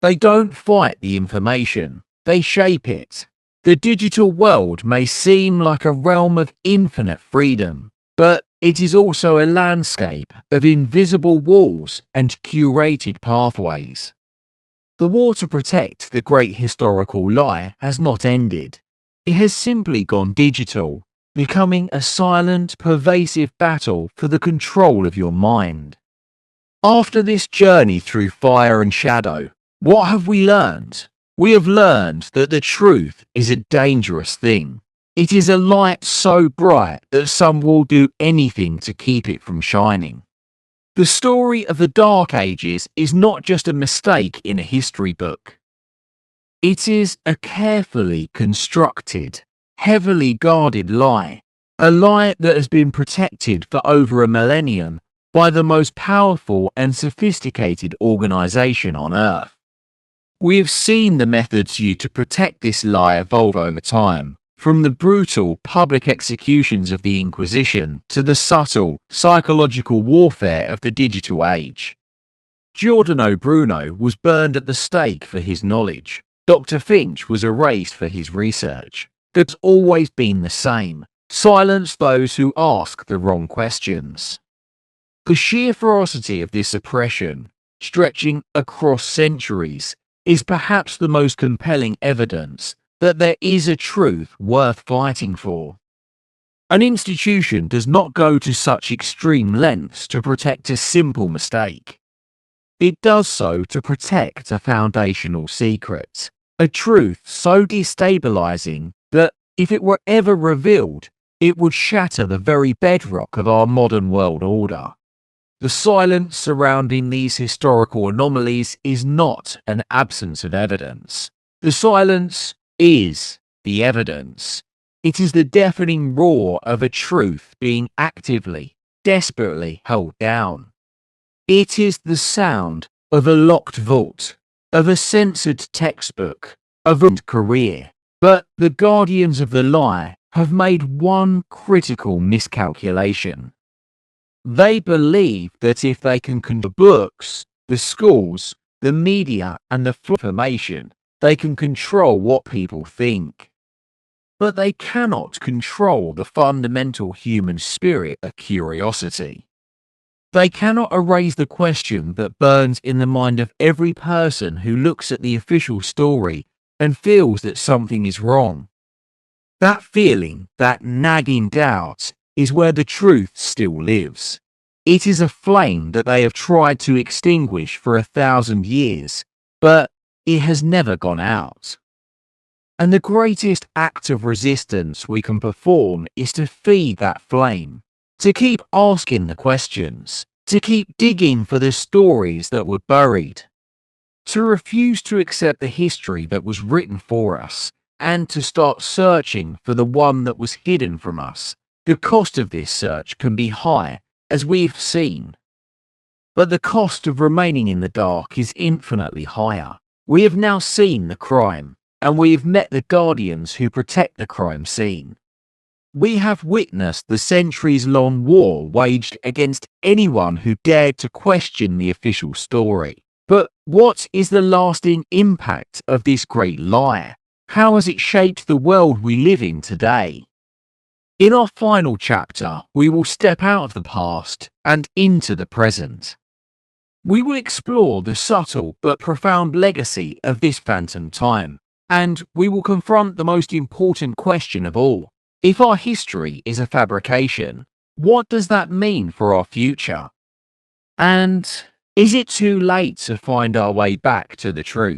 Speaker 1: They don't fight the information, they shape it. The digital world may seem like a realm of infinite freedom, but it is also a landscape of invisible walls and curated pathways. The war to protect the great historical lie has not ended. It has simply gone digital, becoming a silent, pervasive battle for the control of your mind. After this journey through fire and shadow, what have we learned? We have learned that the truth is a dangerous thing. It is a light so bright that some will do anything to keep it from shining. The story of the Dark Ages is not just a mistake in a history book. It is a carefully constructed, heavily guarded lie, A lie that has been protected for over a millennium by the most powerful and sophisticated organization on Earth. We have seen the methods used to protect this lie evolve over time, from the brutal public executions of the Inquisition to the subtle psychological warfare of the digital age. Giordano Bruno was burned at the stake for his knowledge. Dr. Finch was erased for his research. That's always been the same. Silence those who ask the wrong questions. The sheer ferocity of this oppression, stretching across centuries, is perhaps the most compelling evidence that there is a truth worth fighting for. An institution does not go to such extreme lengths to protect a simple mistake. It does so to protect a foundational secret, a truth so destabilizing that, if it were ever revealed, it would shatter the very bedrock of our modern world order. The silence surrounding these historical anomalies is not an absence of evidence. The silence is the evidence. It is the deafening roar of a truth being actively, desperately held down. It is the sound of a locked vault, of a censored textbook, of a career. But the guardians of the lie have made one critical miscalculation. They believe that if they can control the books, the schools, the media, and the information, they can control what people think. But they cannot control the fundamental human spirit of curiosity. They cannot erase the question that burns in the mind of every person who looks at the official story and feels that something is wrong. That feeling, that nagging doubt, is where the truth still lives. It is a flame that they have tried to extinguish for 1,000 years, but it has never gone out. And the greatest act of resistance we can perform is to feed that flame, to keep asking the questions, to keep digging for the stories that were buried, to refuse to accept the history that was written for us, and to start searching for the one that was hidden from us. The cost of this search can be high, as we've seen. But the cost of remaining in the dark is infinitely higher. We have now seen the crime, and we have met the guardians who protect the crime scene. We have witnessed the centuries-long war waged against anyone who dared to question the official story. But what is the lasting impact of this great lie? How has it shaped the world we live in today? In our final chapter, we will step out of the past and into the present. We will explore the subtle but profound legacy of this phantom time, and we will confront the most important question of all. If our history is a fabrication, what does that mean for our future? And is it too late to find our way back to the truth?